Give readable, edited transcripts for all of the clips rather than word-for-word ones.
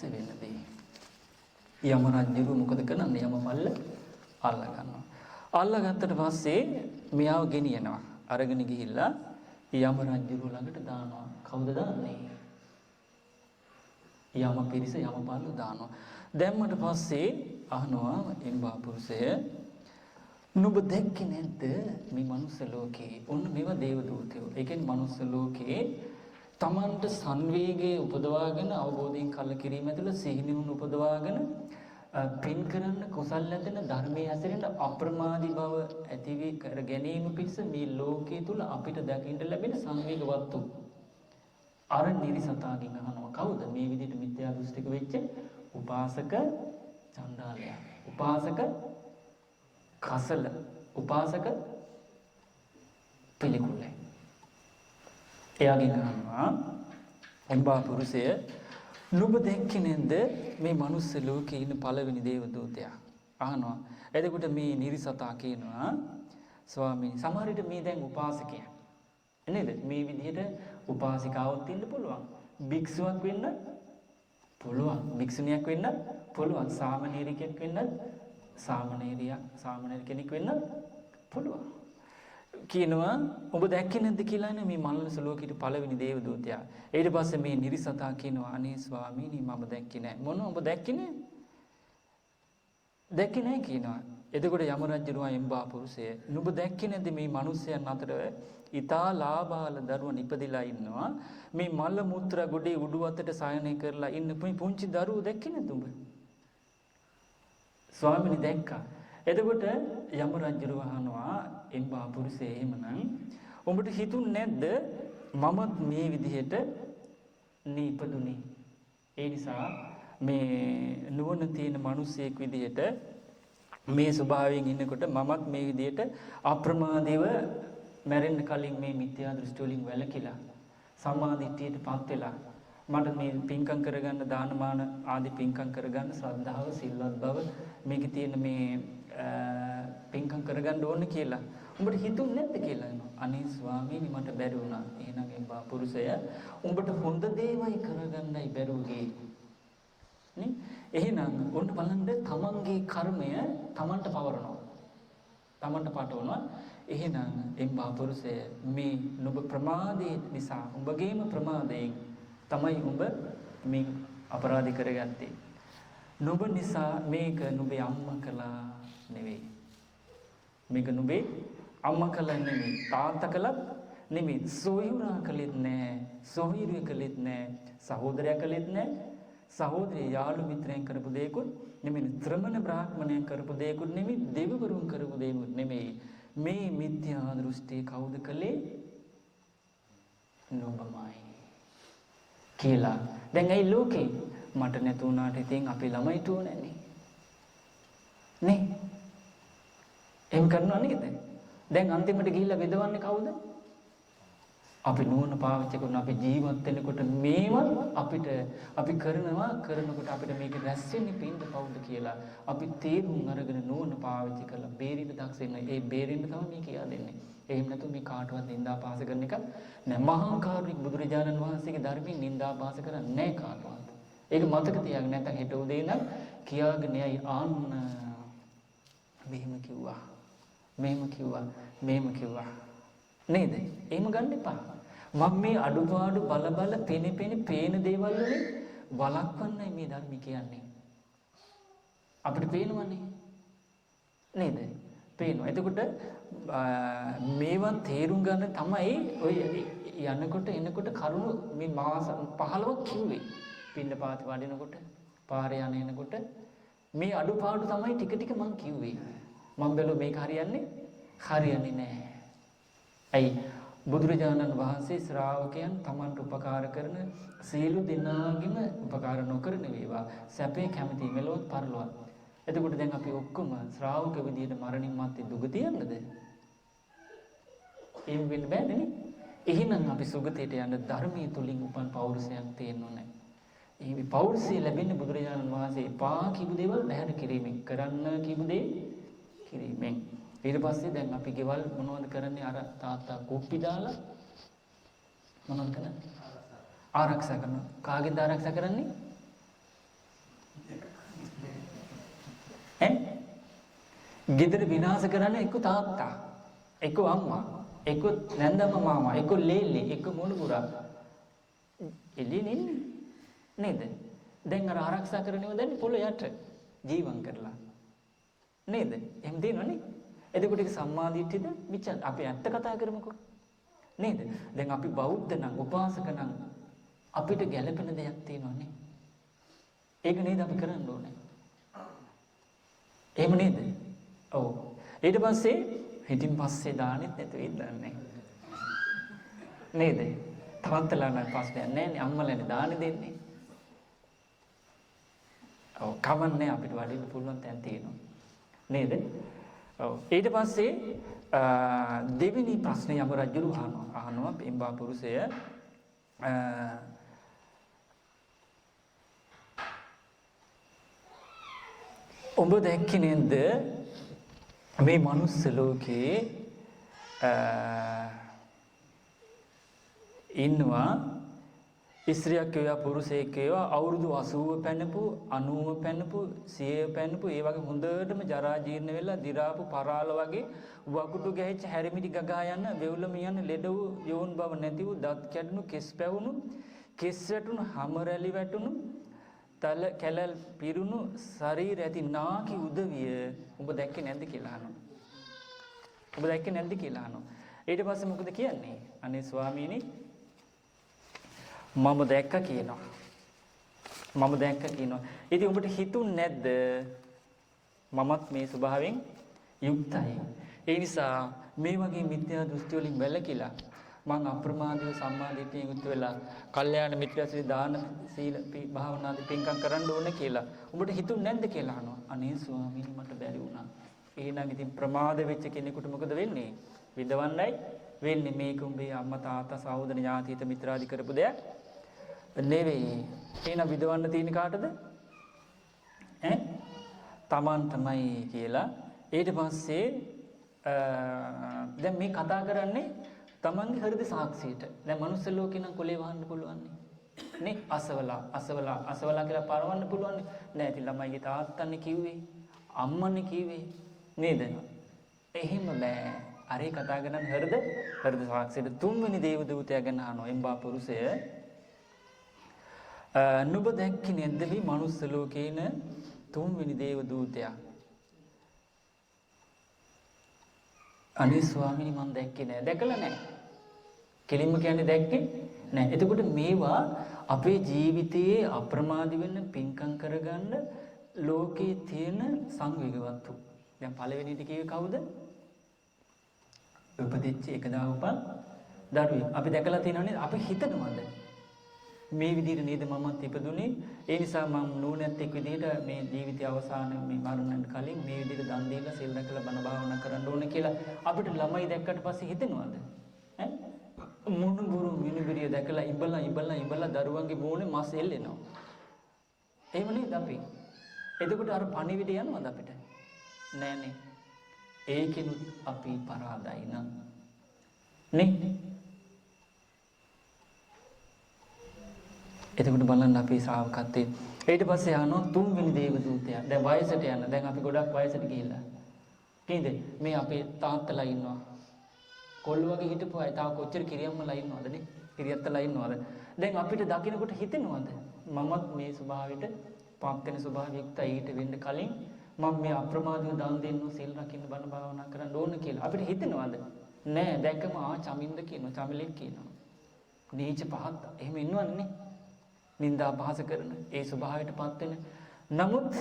පස්සේ වෙන දේ. යම රජු මොකද කරන්නේ? යම මල්ල අල්ල ගන්නවා. අල්ලගත්තට පස්සේ මෙයාව ගෙනියනවා. අරගෙන ගිහිල්ලා යම රජු ළඟට දානවා. කවුද දාන්නේ? යම පිරිස යම පල්ල දානවා. දැම්මට පස්සේ අහනවා එම්බා පුරුෂය, නුඹ දැක්කේ නැද්ද මේ මනුස්ස ලෝකේ? ඔන්න මේවා දේව දූතයෝ. ඒ කියන්නේ මනුස්ස ලෝකේ තමන්ට සංවේගයේ උපදවාගෙන අවබෝධයෙන් කලකිරීම ඇතුළත සිහිනුවන උපදවාගෙන පින් කරන්න කුසල් නැතන ධර්මයේ හැසිරෙන්න අප්‍රමාදී බව ඇති කර ගැනීම පිණිස මේ ලෝකයේ තුල අපිට දකින්න ලැබෙන සංවේගවත්තු අර නිරිසතාගෙන් අහනවා කවුද මේ විදිහට මිත්‍යා දෘෂ්ටික වෙච්ච උපාසක චණ්ඩාලයා, උපාසක කසල, උපාසක පිළිකුලයි. එයාගෙන් අහනවා එම්බා පුරුෂය, නුඹ දැක්කේ නැද්ද මේ මනුස්ස ලෝකේ ඉන්න පළවෙනි දේව දූතයා? අහනවා. එතකොට මේ නිරිසතා කියනවා, ස්වාමීනි සමහර විට මේ දැන් උපාසකයා නේද? මේ විදිහට උපාසිකාවක් ඉන්න පුළුවන්. භික්ෂුවක් වෙන්න පුළුවන්. භික්ෂුණියක් වෙන්න පුළුවන්. සාමණේරිකෙක් වෙන්න සාමණේර කෙනෙක් වෙන්න පුළුවන්. කියනවා ඔබ දැක්කේ නැද්ද කියලා මේ මනුස්ස ලෝකෙට පළවෙනි දේව දූතයා. ඊට පස්සේ මේ නිරිසතා කියනවා අනේ ස්වාමීනි මම දැක්කේ නැහැ. මොන ඔබ දැක්කේ නැහැ? දැක්කේ නැහැ කියනවා. එතකොට යම රජුවා එම්බා පුරුෂය, නුඹ දැක්කේ නැද්ද මේ මිනිස්යන් අතර ඊතා ලාභාල දරුවන් ඉපදිලා ඉන්නවා. මේ මල මුත්‍රා ගොඩේ උඩු අතට සායනය කරලා ඉන්න පුංචි දරුවෝ දැක්කේ නැද්ද උඹ? ස්වාමීනි දැක්කා. එතකොට යම රජු අහනවා එම්බා පුරුෂය එහෙමනම් උඹට හිතුන්නේ නැද්ද මමත් මේ විදිහට ඉපදුනේ? ඒ නිසා මේ නුවණ තියෙන මිනිසෙක් විදිහට මේ ස්වභාවයෙන් ඉන්නකොට මමත් මේ විදිහට අප්‍රමාදීව මැරෙන්න කලින් මේ මිත්‍යා දෘෂ්ටි වලින් වැළකීලා සම්මා දිට්ඨියටපත් වෙලා මට මේ පින්කම් කරගන්න දානමාන ආදී පින්කම් කරගන්න ශ්‍රද්ධාව සිල්වත් බව මේකේ තියෙන මේ පින්කම් කරගන්න ඕනේ කියලා උඹට හිතුන්නේ නැද්ද කියලා අහනවා. අනේ ස්වාමීනි මට බැරි වුණා. එහෙනම් එම්බා පුරුෂය උඹට හොඳ දේවල් කරගන්නයි බැරුගේ නේ? එහෙනම් ඔන්න බලන්න තමන්ගේ කර්මය තමන්ට පවරනවා. තමන්ට පටවනවා. එහෙනම් එම්බා පුරුෂය මේ නුඹ ප්‍රමාදයේ නිසා උඹගේම ප්‍රමාදයෙන් තමයි උඹ මේ අපරාධ කරගත්තේ. නුඹ නිසා මේක නුඹේ අම්මා කළා නෙවෙයි. මේක නුඹේ අම්මා කළා නෙවෙයි. තාත්තා කළත් නෙවෙයි. සොයුරා කළෙත් නෑ. සොහිරිය කළෙත් නෑ. සහෝදරයා කළෙත් නෑ. සහෝදරය යාළු මිත්‍රයන් කරපු දෙයක්වත් නෙමෙයි. ත්‍රමණ බ්‍රාහ්මණයන් කරපු දෙයක්වත් නෙමෙයි. දෙවිවරුන් කරපු දෙයක්වත් නෙමෙයි. මේ මිත්‍යා දෘෂ්ටි කවුද කළේ? නුඹමයි කියලා. දැන් ඒ ලෝකේ මට නැතුණාට ඉතින් අපි ළමයිට ඕනෑනේ නේ? එහෙම කරනවා නේද? දැන් අන්තිමට ගිහිල්ලා විදවන්නේ කවුද? අපි නුවණ පාවිච්චි කරන අපි ජීවත් වෙනකොට මේවත් අපිට අපි කරනකොට අපිට මේක රැස් වෙන්නේ පින්ද කවුද කියලා අපි තේරුම් අරගෙන නුවණ පාවිච්චි කරලා බේරින්න දක්ෂ වෙනවා. ඒ බේරින්න තමයි මේ කියා දෙන්නේ. එහෙම නැතු මේ කාටවත් නින්දා පාස කරන එක නෑ. මහා කාරුණික බුදුරජාණන් වහන්සේගේ ධර්මයෙන් නින්දා පාස කරන්නේ නෑ කාටවත්. ඒක මතක තියාගන්න. නැත්නම් හෙට උදේ නම් කියාගෙන යයි ආන්න මෙහෙම කිව්වා නේද? එහෙම ගන්න එපා. මම මේ අඩුපාඩු බල පේන දේවල් වලින් වළක්වන්නයි මේ ධර්ම කියන්නේ. අපිට පේනවනේ නේද? පේනවා. එතකොට මේවා තේරුම් ගන්න තමයි ඔය යනකොට එනකොට කරුණු මේ මාස 15ක් කිව්වේ. පින්නපාත වඩිනකොට පාරේ යනකොට මේ අඩුපාඩු තමයි ටික මං කිව්වේ. මම බැලුවා මේක හරියන්නේ නැහැ. ඇයි? බුදුරජාණන් වහන්සේ ශ්‍රාවකයන් තමන්ට උපකාර කරන සියලු දෙනාගේම උපකාර නොකරන වේවා සැපේ කැමති මෙලොවත් පරලොවත්. එතකොට දැන් අපි ඔක්කොම ශ්‍රාවක විදියට මරණින් මත්තේ දුගතියන්නද? එහෙම වෙන්න බෑනේ නේ. එහෙනම් අපි සුගතියට යන්න ධර්මයේ තුලින් උපන් පෞරුෂයක් තියෙන්න ඕනේ. මේ පෞරුෂය ලැබෙන්නේ බුදුරජාණන් වහන්සේ පා කිව්ව දේවල් බැහැර කිරීමෙන්, කරන්න කිව්ව දේ කිරීමෙන්. ඊට පස්සේ දැන් අපි ගෙවල් මොනවද කරන්නේ? අර තාත්තා කුප්පි දාලා මොනවද කරන්නේ? ආරක්ෂා කරනවා. කාගෙන්ද ආරක්ෂා කරන්නේ? ගෙදර විනාශ කරන්නේ එක්ක තාත්තා, එක්ක අම්මා, එක්ක නැන්දම මාමා, එක්ක ලේලි, එක්ක මොනුපුරා. එළියේ නේද? දැන් අර ආරක්ෂා කරන්නේව දැන් පොළ යට ජීවම් කරලා. නේද? එහෙම දෙනවනේ. එතකොට ඒක සම්මාදිට්ඨියද මිච්ඡා අපි ඇත්ත කතා කරමුකෝ. නේද? දැන් අපි බෞද්ධ නම් උපාසක නම් අපිට ගැළපෙන දෙයක් තියෙනවනේ. ඒක නේද අපි කරන්න ඕනේ. එහෙම නේද? ඔව්. ඊට පස්සේ හිතින් පස්සේ දාන්නෙත් නැතුව ඉඳන්නේ. නේද? තාත්තලා නම් ප්‍රශ්නයක් නැහැ නේ අම්මලානේ දාන දෙන්නේ. ඔව් කවන්නේ අපිට වඩින්න පුළුවන් තැන් තියෙනවා. නේද? ඔව්. ඊට පස්සේ දෙවෙනි ප්‍රශ්නේ යම රජුරු අහනවා පින්බා පුරුෂය ඔබ දැක්කේ නේද මේ මනුස්ස ලෝකේ ඉන්නවා ස්ත්‍රියක් වේවා පුරුෂයෙක් වේවා අවුරුදු 80 පැනපු 90 පැනපු 100 පැනපු ඒ වගේ හොඳටම ජරා ජීර්ණ වෙලා දි รา පු පරාල වගේ වකුඩු ගැහිච්ච හැරිමිටි ගගා යන වෙවුලම යන ලෙඩ වූ යෝන් බව නැති වූ දත් කැඩුණු කෙස් පැවුණු කෙස් වැටුණු හැම රැලි වැටුණු තල කැලල් පිරුණු ශරීර ඇති නාකි උදවිය ඔබ දැක්කේ නැද්ද කියලා අහනවා. ඔබ දැක්කේ නැද්ද කියලා අහනවා. ඊට පස්සේ මොකද කියන්නේ? අනේ ස්වාමීනි මම දැක්ක කියනවා. මම දැක්ක කියනවා. ඉතින් ඔබට හිතුන්නේ නැද්ද මමත් මේ ස්වභාවයෙන් යුක්තයි. ඒ නිසා මේ වගේ මිත්‍යා දෘෂ්ටි වලින් වැළකීලා මං අප්‍රමාදීව සම්මාදිටියෙන් යුක්ත වෙලා කල්යාණ මිත්‍රාශ්‍රී දාන සීල භාවනාදී පින්කම් කරන්න ඕන කියලා ඔබට හිතුන්නේ නැද්ද කියලා අහනවා. අනේ ස්වාමීනි මට බැරි වුණා. එහෙනම් ඉතින් ප්‍රමාද වෙච්ච කෙනෙකුට මොකද වෙන්නේ? විඳවන්නයි වෙන්නේ. මේක උඹේ අම්මා තාත්තා සහෝදර ඥාතිත මිත්‍රාදි කරපු දෙයක් නෙවෙයි. එහෙනම් විඳවන්න තියෙන කාටද? තමන් තමයි කියලා. ඊට පස්සේ දැන් මේ කතා කරන්නේ තමන්ගේ හෘද සාක්ෂියට. දැන් මනුස්ස ලෝකේ නම් කොලේ වහන්න පුළුවන් නේ. අසවලා කියලා පරවන්න පුළුවන් නෑ. ඉතින් ළමයිගේ තාත්තන්නේ කිව්වේ, අම්මන්නේ කිව්වේ නේද? එහෙම බෑ. අරේ කතා කරන්නේ හෘද සාක්ෂියට. තුන්වෙනි දේව දූතයා ගැන අහනවා එම්බා පුරුෂය. නුඹ දැක්කේ නැද්ද මේ මනුස්ස ලෝකේන තුන්වෙනි දේව දූතයා? අනේ ස්වාමීනි මම දැක්කේ නෑ. දැකලා නෑ. කෙලින්ම කියන්නේ දැක්කේ නෑ. එතකොට මේවා අපේ ජීවිතයේ අප්‍රමාදී වෙන්න පින්කම් කරගන්න ලෝකේ තියෙන සංවේගවත් වූ. දැන් පළවෙනිට කිව්වේ කවුද? උපදිච්ච එකදා උපන් දරුවෙක්. අපි දැකලා තියෙනවනේ අපි හිතනවද? මේ විදිහට නේද මමත් ඉපදුනේ. ඒ නිසා මම නෝනැත්තෙක් විදිහට මේ ජීවිතය අවසානයේ මේ මරණයට කලින් මේ විදිහට දන් දීලා සිල් රැකලා බණ භාවනා කරන්න ඕනේ කියලා අපිට ළමයි දැක්කට පස්සේ හිතෙනවද? මුණුබුරු මිනිබිරිය දැකලා ඉබලා දරුවන්ගේ මූණේ මස් එල්ලෙනවා. එහෙම නේද අපි? එතකොට අර පණිවිඩ යනවද අපිට? නෑනේ. ඒකිනුත් අපි පරාදයි නං. නේ? එතකොට බලන්න අපි ශ්‍රාවකත්වයේ ඊට පස්සේ ආනෝ තුන්වෙනි දේව දූතයා. දැන් වයසට යන. දැන් අපි ගොඩක් වයසට ගිහිල්ලා. නේද? මේ අපේ තාත්තලා ඉන්නවා. කොල්ල වගේ හිටපු අය තාම කොච්චර කිරියම්මලා ඉන්නවද නේ? කිරියත්තලා ඉන්නවද? දැන් අපිට දකින්නකොට හිතෙනවද? මමත් මේ ස්වභාවයට පත් වෙන ස්වභාවයකට ඊට වෙන්න කලින් මම මේ අප්‍රමාදීව දන් දෙන්න සිල් රකින්න බණ භාවනා කරන්න ඕන කියලා. අපිට හිතෙනවද? නෑ. දැක්කම චමින්ද කියනවා, චමිලෙක් කියනවා. නීච පහත් එහෙම ඉන්නවනේ නේ. නින්දා පහස කරන ඒ ස්වභාවයටපත් වෙන. නමුත්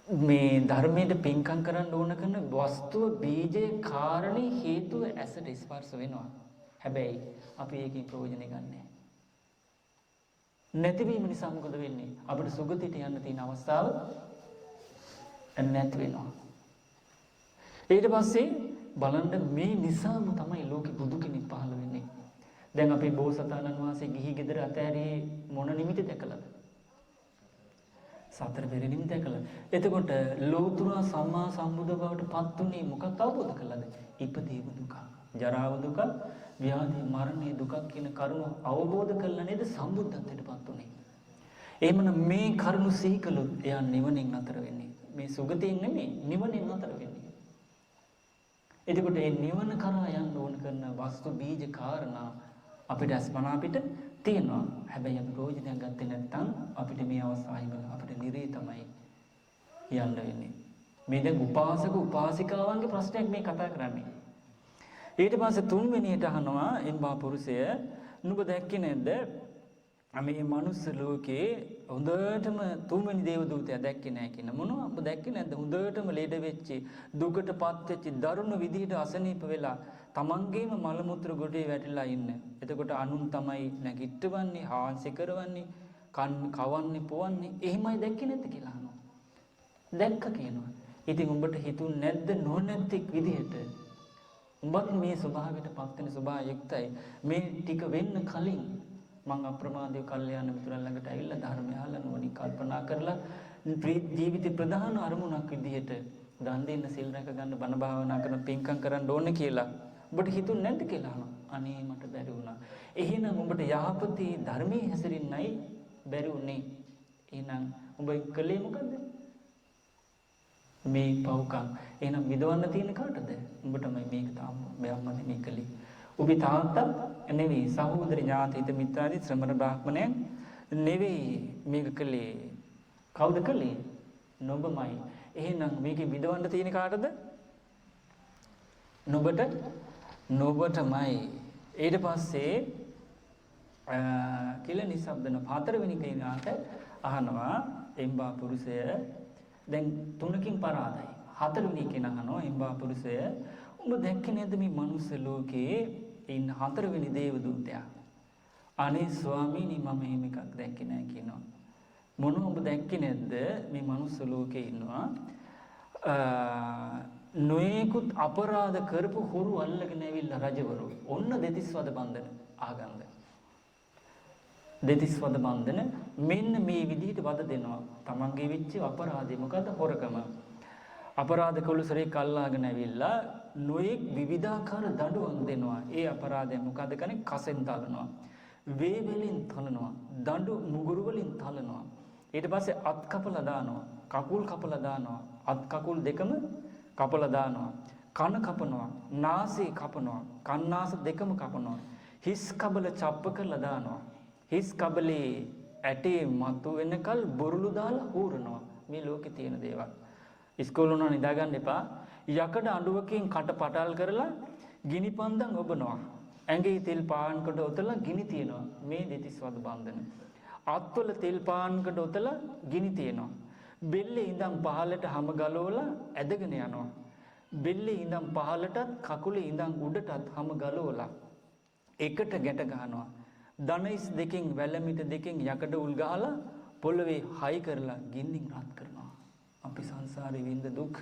මේ ධර්මයේ පින්කම් කරන්න ඕන කරන වස්තුව බීජේ කාරණේ හේතුව ඇසට ස්පර්ශ වෙනවා. හැබැයි අපි ඒකෙන් ප්‍රයෝජන ගන්නෑ. නැතිවීම නිසා මොකද වෙන්නේ? අපිට සුගතියට යන්න තියෙන අවස්ථාව නැති වෙනවා. ඊට පස්සේ බලන්න මේ නිසාම තමයි ලෝකෙ බුදු කෙනෙක් පහළ වෙන්නේ. දැන් අපේ බෝසතාණන් වහන්සේ ගිහි ගෙදර අතෑරී මොන නිමිති දැකලාද? සතර පෙර නිමිති දැකලා. එතකොට ලෝතුරා සම්මා සම්බුද්ධ බවට පත් උනේ මොකක් අවබෝධ කළාද? ඉපදීම දුක, ජරාව දුක, ව්‍යාධි මරණේ දුකක් කියන කරුණ අවබෝධ කළා නේද සම්බුද්ධත්වයට පත් උනේ. එහෙමනම් මේ කරුණ සිහි කළොත් එයා නිවනින් නතර වෙන්නේ. මේ සුගතියෙන් නෙමෙයි නිවනින් නතර වෙන්නේ. එතකොට මේ නිවන කරා යන්න ඕන කරන වස්තු බීජ කාරණා අපිට අස්පනා අපිට තියෙනවා. හැබැයි අපි ප්‍රයෝජනයක් ගත්තේ නැත්නම් අපිට මේ අවස්ථාවේ අපිට නිරේ තමයි යන්න වෙන්නේ. මේ දැන් උපාසක උපාසිකාවන්ගේ ප්‍රශ්නයක් මේ කතා කරන්නේ. ඊට පස්සේ තුන්වෙනියට අහනවා එම්බා පුරුෂය නුඹ දැක්කේ නැද්ද මේ මනුස්ස ලෝකේ හොඳටම තුන්වෙනි දේව දූතයා දැක්කේ නැහැ කියන මොනවා ඔබ දැක්කේ නැද්ද හොඳටම ලෙඩ වෙච්චි දුකටපත් වෙච්චි දරුණු විදිහට අසනීප වෙලා තමන්ගේම මල මුත්‍ර ගොඩේ වැටිලා ඉන්න. එතකොට අනුන් තමයි නැගිටවන්නේ හාන්සි කරවන්නේ කවන්නේ පොවන්නේ එහෙමයි දැක්කේ නැද්ද කියලා අහනවා. දැක්ක කියනවා. ඉතින් උඹට හිතුන්නේ නැද්ද නොනැතික් විදිහට උඹත් මේ ස්වභාවයට පත් වෙන ස්වභාවයුක්තයි මේ ටික වෙන්න කලින් මං අප්‍රමාදීව කල්යාණ මිතුරන් ළඟට ඇවිල්ලා ධර්මය අහලා නුවණින් කල්පනා කරලා ජීවිතේ ප්‍රධාන අරමුණක් විදිහට දන් දෙන්න සිල් රැක ගන්න බණ භාවනා කරන පින්කම් කරන්න ඕනේ කියලා ඔබට හිතුන්නේ නැද්ද කියලා අහනවා. අනේ මට බැරි වුණා. එහෙනම් උඹට යහපතේ ධර්මයේ හැසිරෙන්නයි බැරි උනේ. එහෙනම් උඹ කළේ මොකද්ද? මේ පව්කම්. එහෙනම් විදවන්න තියෙන කාටද? උඹටමයි මේක තාම බෑම්මද මේ කලේ. ඔබේ තාත්තා නෙවෙයි සහෝදර ඥාතිත මිත්‍රාදී ශ්‍රමණ බ්‍රාහ්මණයන් නෙවෙයි මේක කලේ. කවුද කලේ? නුඹමයි. එහෙනම් මේකේ විදවන්න තියෙන කාටද? නුඹටමයි. ඊට පස්සේ කියලා නිසබ්දන හතරවෙනි කෙනාට අහනවා එම්බා පුරුෂය දැන් තුනකින් පරාදයි. හතරවෙනි කෙනා අහනවා එම්බා පුරුෂය උඹ දැක්කේ නේද මේ මනුස්ස ලෝකේ ඉන්න හතරවෙනි දේව දූතයා? අනේ ස්වාමීනි මම එහෙම එකක් දැක්කේ නැහැ කියනවා. මොන ඔබ දැක්කේ නැද්ද මේ මනුස්ස ලෝකේ ඉන්නවා නොයෙකුත් අපරාධ කරපු හොරු අල්ලගෙන ඇවිල්ලා රජවරු ඔන්න දෙතිස් වද බන්ධන ආගන්ද. දෙතිස් වද බන්ධන මෙන්න මේ විදිහට වද දෙනවා. තමන්ගේ වෙච්ච අපරාධය මොකද්ද? හොරකම. අපරාධ කළුසරේ කල්ලාගෙන ඇවිල්ලා නොයෙක් විවිධාකාර දඬුවම් දෙනවා. ඒ අපරාධය මොකද කරන්නේ? කසෙන් තලනවා. වේ වලින් තලනවා. දඬු මුගුරු වලින් තලනවා. ඊට පස්සේ අත් කපලා දානවා. කකුල් කපලා දානවා. අත් කකුල් දෙකම කපලා දානවා. කන කපනවා. නාසය කපනවා. කන්නාස දෙකම කපනවා. හිස් කබල චප්ප කරලා දානවා. හිස් කබලේ ඇටේ මතු වෙනකල් බොරුළු දාලා හූරනවා. මේ ලෝකේ තියෙන දේවල්. ඉස්කෝලේ උනා නිදා ගන්න එපා. යකඩ අඬුවකින් කට පටල් කරලා ගිනි පන්දම් ඔබනවා. ඇඟේ තෙල් පාන් කොට ඔතලා ගිනි තියනවා. මේ දෙතිස් වද බන්ධන. අත්වල තෙල් පාන් කොට ඔතලා ගිනි තියනවා. බෙල්ලේ ඉඳන් පහළට හැම ගලවලා ඇදගෙන යනවා. බෙල්ලේ ඉඳන් පහළටත් කකුලේ ඉඳන් උඩටත් හැම ගලවලා එකට ගැට ගන්නවා. දණහිස් දෙකෙන් වැලමිට දෙකෙන් යකඩ උල් ගහලා පොළවේ හයි කරලා ගින්නින් රත් කරනවා. අපි සංසාරේ විඳ දුක්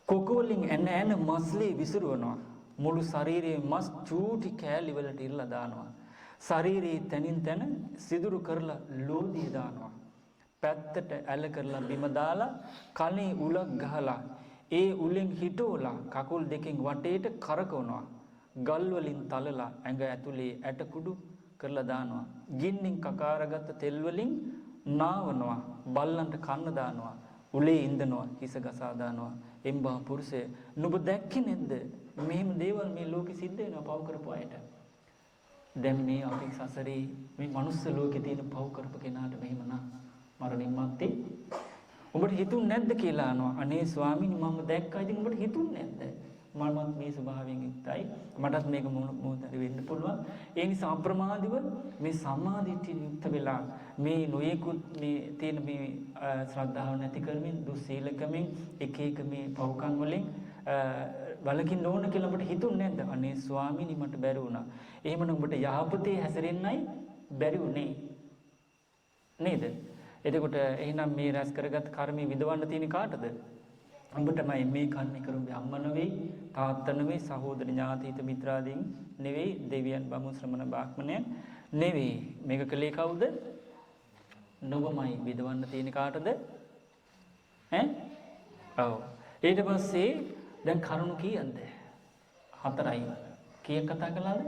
කොකෝලින් එන මස්ලේ විසිරුවනවා. මුළු ශරීරයේ මස් චූටි කෑලි වලට ඉරලා දානවා. ශරීරයේ තනින් තන සිදුරු කරලා ලෝදිය දානවා. පැත්තට ඇල කරලා බිම දාලා කනේ උලක් ගහලා ඒ උලෙන් හිටෝලා කකුල් දෙකෙන් වටේට කරකවනවා. ගල් වලින් තලලා ඇඟ ඇතුලේ ඇට කුඩු කරලා දානවා. ගින්නින් කකාරගත්ත තෙල් වලින් නාවනවා. බල්ලන්ට කන්න දානවා. උලේ ඉඳනවා. හිස ගසා දානවා. එම්බා පුරුෂය නුඹ දැක්කේ නැද්ද? මෙහෙම දේවල් මේ ලෝකෙ සිද්ධ වෙනවා පව් කරපු අයට. දැන් මේ අපි සසරේ මේ මනුස්ස ලෝකේ තියෙන පව් කරපු කෙනාට මෙහෙම නා මරණින් මත්තේ ඔබට හිතුන්නේ නැද්ද කියලා අහනවා. අනේ ස්වාමීනි මම දැක්කා. ඉතින් ඔබට හිතුන්නේ නැද්ද? මමත් මේ ස්වභාවයෙන් යුක්තයි. මටත් මේක මොහොතේ වෙන්න පුළුවන්. ඒ නිසා අප්‍රමාදීව මේ සම්මාදිටිය යුක්ත වෙලා මේ නොයෙකුත් මේ තියෙන මේ ශ්‍රද්ධාව නැති කරමින් දුස්සීලකමින් එක එක මේ පව්කම් වලින් වලකින්න ඕන කියලා ඔබට හිතුන්නේ නැද්ද? අනේ ස්වාමීනි මට බැරි වුණා. එහෙමනම් ඔබට යහපතේ හැසිරෙන්නයි බැරි වුණේ. නේද? එතකොට එහෙනම් මේ රැස් කරගත් කර්මී විඳවන්න තියෙන කාටද? උඹටමයි මේ කන්නේ කරුඹේ අම්මා නෙවෙයි, තාත්තා නෙවෙයි, සහෝදර ඥාතිත මිත්‍රාදීන් නෙවෙයි, දෙවියන් බමුණු ශ්‍රමණ බ්‍රාහ්මණයන් නෙවෙයි. මේක කලේ කවුද? නුඹමයි. විඳවන්න තියෙන කාටද? ඔව්. ඊට පස්සේ දැන් කරුණු කීයක්ද? 4යි. කීයක් කතා කළාද?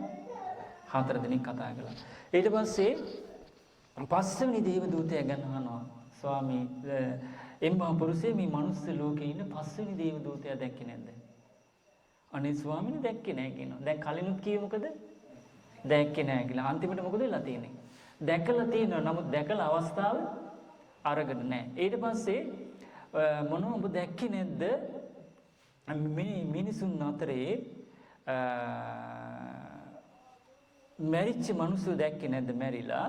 4 දෙනෙක් කතා කළා. ඊට පස්සේ පස්වෙනි දේව දූතයා ගැන අහනවා. ස්වාමී එම්බා පුරුෂය මේ මනුස්ස ලෝකේ ඉන්න පස්වෙනි දේව දූතයා දැක්කේ නැද්ද? අනේ ස්වාමීනි දැක්කේ නැහැ කියනවා. දැන් කලිනුත් කියේ මොකද? දැක්කේ නැහැ කියලා. අන්තිමට මොකද වෙලා තියෙන්නේ? දැකලා තියෙනවා. නමුත් දැකලා අවස්ථාව අරගෙන නැහැ. ඊට පස්සේ මොනව ඔබ දැක්කේ නැද්ද? මේ මිනිසුන් අතරේ මැරිච්ච මිනිස්සු දැක්කේ නැද්ද? මැරිලා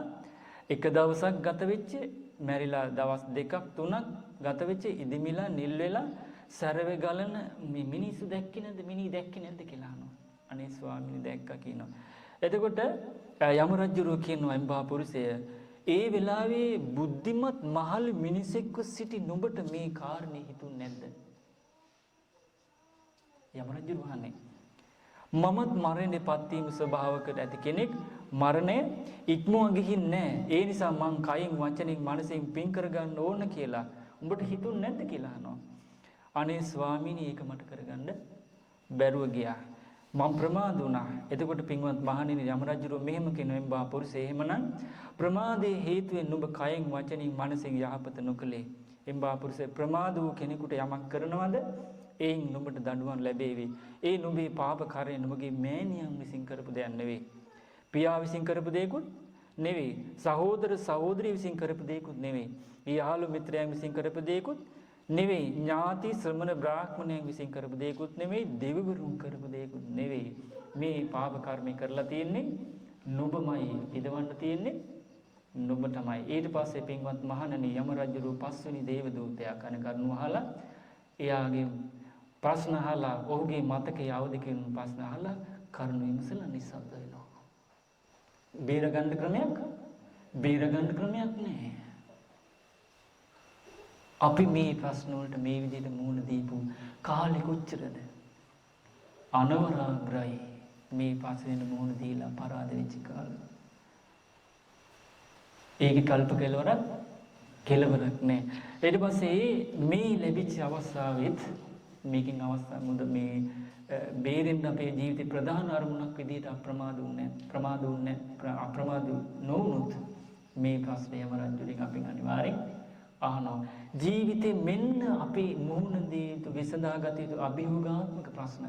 එක දවසක් ගත වෙච්ච, මැරිලා දවස් දෙකක් තුනක් ගත වෙච්ච, ඉදිමිලා නිල් වෙලා සරව ගලන මේ මිනිස්සු දැක්කේ නැද්ද? මිනි දැක්කේ නැද්ද කියලා අහනවා. අනේ ස්වාමීනි දැක්කා කියනවා. එතකොට යම රජුරෝ කියනවා එම්බා පුරුෂය, ඒ වෙලාවේ බුද්ධිමත් මහලු මිනිසෙක්ව සිටි නුඹට මේ කාරණේ හිතුන්නේ නැද්ද? යම රජුරෝ අහන්නේ. මමත් මරණයට පත් වීම ස්වභාවකට ඇති කෙනෙක්, මරණය ඉක්මවා ගිහින් නැහැ. ඒ නිසා මං කයින් වචනෙන් මනසෙන් පින් කරගන්න ඕන කියලා උඹට හිතුන්නේ නැද්ද කියලා අහනවා. අනේ ස්වාමීනි ඒක මට කරගන්න බැරුව ගියා. මම ප්‍රමාද වුණා. එතකොට පින්වත් මහණෙනි යම රජුරෝ මෙහෙම කියනවා එම්බා පුරුෂය, එහෙමනම් ප්‍රමාදයේ හේතුවෙන් නුඹ කයෙන් වචනින් මනසෙන් යහපත නොකලේ. එම්බා පුරුෂය, ප්‍රමාද වූ කෙනෙකුට යමක් කරනවද එයින් නුඹට දඬුවම් ලැබේවි. ඒ නුඹේ පාප කරේ නුඹගේ මෑණියන් විසින් කරපු දෙයක් නෙවෙයි. පියා විසින් කරපු දෙයක්ුත් නෙවෙයි. සහෝදර සහෝදරිය විසින් කරපු දෙයක්ුත් නෙවෙයි. ඊහාළු මිත්‍රයන් විසින් කරපු දෙයක්ුත් නෙවෙයි. ඥාති ශ්‍රමණ බ්‍රාහ්මණයන් විසින් කරපු දෙයක්ුත් නෙවෙයි. දෙවිවරුන් කරපු දෙයක්ුත් නෙවෙයි. මේ පාප කර්මය කරලා තියෙන්නේ නුඹමයි. ඉදවන්න තියෙන්නේ නුඹ තමයි. ඊට පස්සේ පින්වත් මහණනි යම රජුගේ පස්වෙනි දේව දූතයා කන කරුණු අහලා එයාගේ ප්‍රශ්න අහලා ඔහුගේ මතකයේ අවදි කරන ප්‍රශ්න අහලා කරුණ විමසලා නිස්සද්ද වෙනවා. බේරගන්න ක්‍රමයක් නැහැ. අපි මේ ප්‍රශ්න වලට මේ විදිහට මුහුණ දීපු කාලෙ කොච්චරද? අනවරාග්‍රයි මේ පස්වෙනි මුහුණ දීලා පරාද වෙච්ච කාලෙ. ඒකේ කල්ප කෙලවරක් නැහැ. ඊට පස්සේ මේ ලැබිච්ච අවස්ථාවෙත් මේකින් අවස්ථාව මුද මේ බේරෙන්න අපේ ජීවිතේ ප්‍රධාන අරමුණක් විදිහට අප්‍රමාද නොවුනොත් මේ ප්‍රශ්නේ යම රජුගෙන් අපින් අනිවාර්යෙන් අහනවා. ජීවිතේ මෙන්න අපි මුහුණ දී යුතු විසඳාගත යුතු අභියෝගාත්මක ප්‍රශ්න.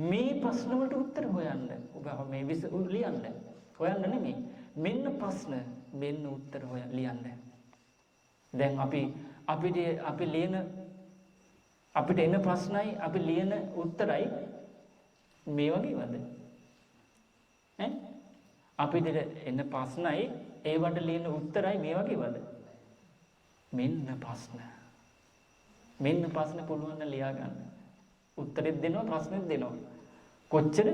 මේ ප්‍රශ්න වලට උත්තර හොයන්න. ඔබ මේ ලියන්න. හොයන්න නෙමෙයි. මෙන්න ප්‍රශ්න, මෙන්න උත්තර ලියන්න. දැන් අපිට එන ප්‍රශ්නයි අපි ලියන උත්තරයි මේ වගේවද? අපිට එන ප්‍රශ්නයි ඒවට ලියන උත්තරයි මේ වගේවද? මෙන්න ප්‍රශ්න පුළුවන් නම් ලියා ගන්න. උත්තරෙත් දෙනවා ප්‍රශ්නෙත් දෙනවා. කොච්චර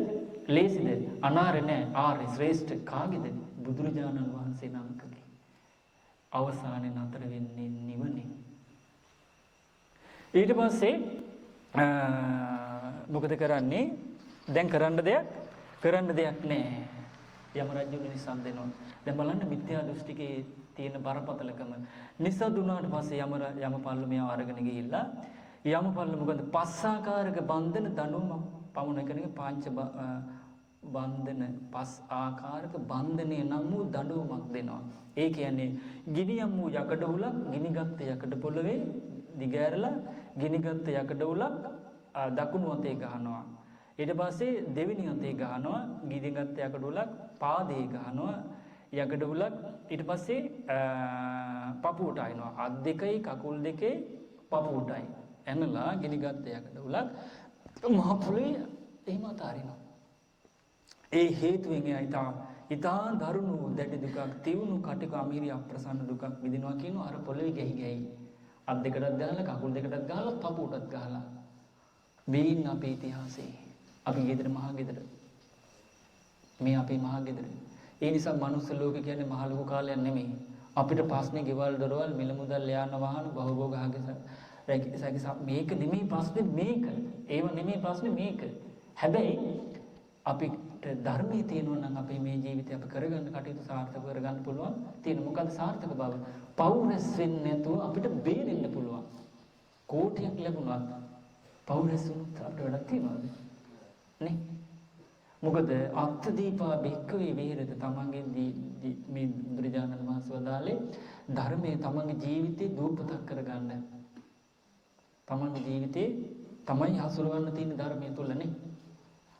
ලේසිද? අනාරේ නෑ, ආර්ය ශ්‍රේෂ්ඨ කාගේද? බුදුරජාණන් වහන්සේ නමකගේ. අවසානයේ නතර වෙන්නේ නිවනේ. ඊට පස්සේ මොකද කරන්නේ? දැන් කරන්න දෙයක් නැහැ. යම රජු නිසන් දෙනවා. දැන් බලන්න මිත්‍යා දෘෂ්ටිකේ තියෙන බරපතලකම. නිසදුනාට පස්සේ යමපල්ල මෙයා අරගෙන ගිහිල්ලා යමපල්ල මොකද පස්සාකාරක බන්ධන දඬුවම පමුණ කරගෙන පාංච බන්ධන පස් ආකාරක බන්ධනය නම් වූ දඬුවමක් දෙනවා. ඒ කියන්නේ ගිනියම් වූ යකඩ උලක් ගිනිගත් යකඩ පොළවේ දිගෑරලා ගිනිගත් යකඩ උලක් දකුණු අතේ ගහනවා. ඊට පස්සේ දෙවෙනි අතේ ගහනවා ගිනිගත් යකඩ උලක් පාදේ ගහනවා යකඩ උලක්. ඊට පස්සේ පපුවට අයනවා. අත් දෙකයි කකුල් දෙකේ පපුවටයි එනලා ගිනිගත් යකඩ උලක් මහ පොළවේ එහෙම අතාරිනවා. ඒ හේතුවෙන් එයා ඊතා දරුණු දැඩි දුකක් තියුණු කටික අමීරිය අප්‍රසන්න දුකක් විඳිනවා කියනවා. අර පොළවේ ගැහි අත් දෙකටත් ගහලා කකුල් දෙකටත් ගහලා පපුවටත් ගහලා. මේන් අපේ ඉතිහාසයේ අපි ගෙදර මහා ගෙදර මේ අපේ මහා ගෙදර. ඒ නිසා මනුස්ස ලෝකේ කියන්නේ මහ ලොකු කාලයක් නෙමෙයි. අපිට ප්‍රශ්නේ ගෙවල් දොරවල් මිල මුදල් යාන වාහන බහුභෝගහගේ මේක නෙමෙයි ප්‍රශ්නේ මේක. ඒව නෙමෙයි ප්‍රශ්නේ මේක. හැබැයි අපිට ධර්මයේ තියෙනවා නම් අපේ මේ ජීවිතය අපි කරගන්න කටයුතු සාර්ථක කරගන්න පුළුවන්. තියෙන මොකද්ද සාර්ථක බව? පෞරස් වෙන්නේ නැතුව අපිට බේරෙන්න පුළුවන්. කෝටියක් ලැබුණත් පෞරස් වුණත් අපිට වැඩක් තියනවද? නේ? මොකද අත්දීපා බික්කවේ විහෙරත තමන්ගේ මේ බුදුරජාණන් වහන්සේ වදාළේ ධර්මයේ තමන්ගේ ජීවිතේ දූපතක් කරගන්න. තමන්ගේ ජීවිතේ තමයි හසුරවන්න තියෙන ධර්මයේ තුලනේ.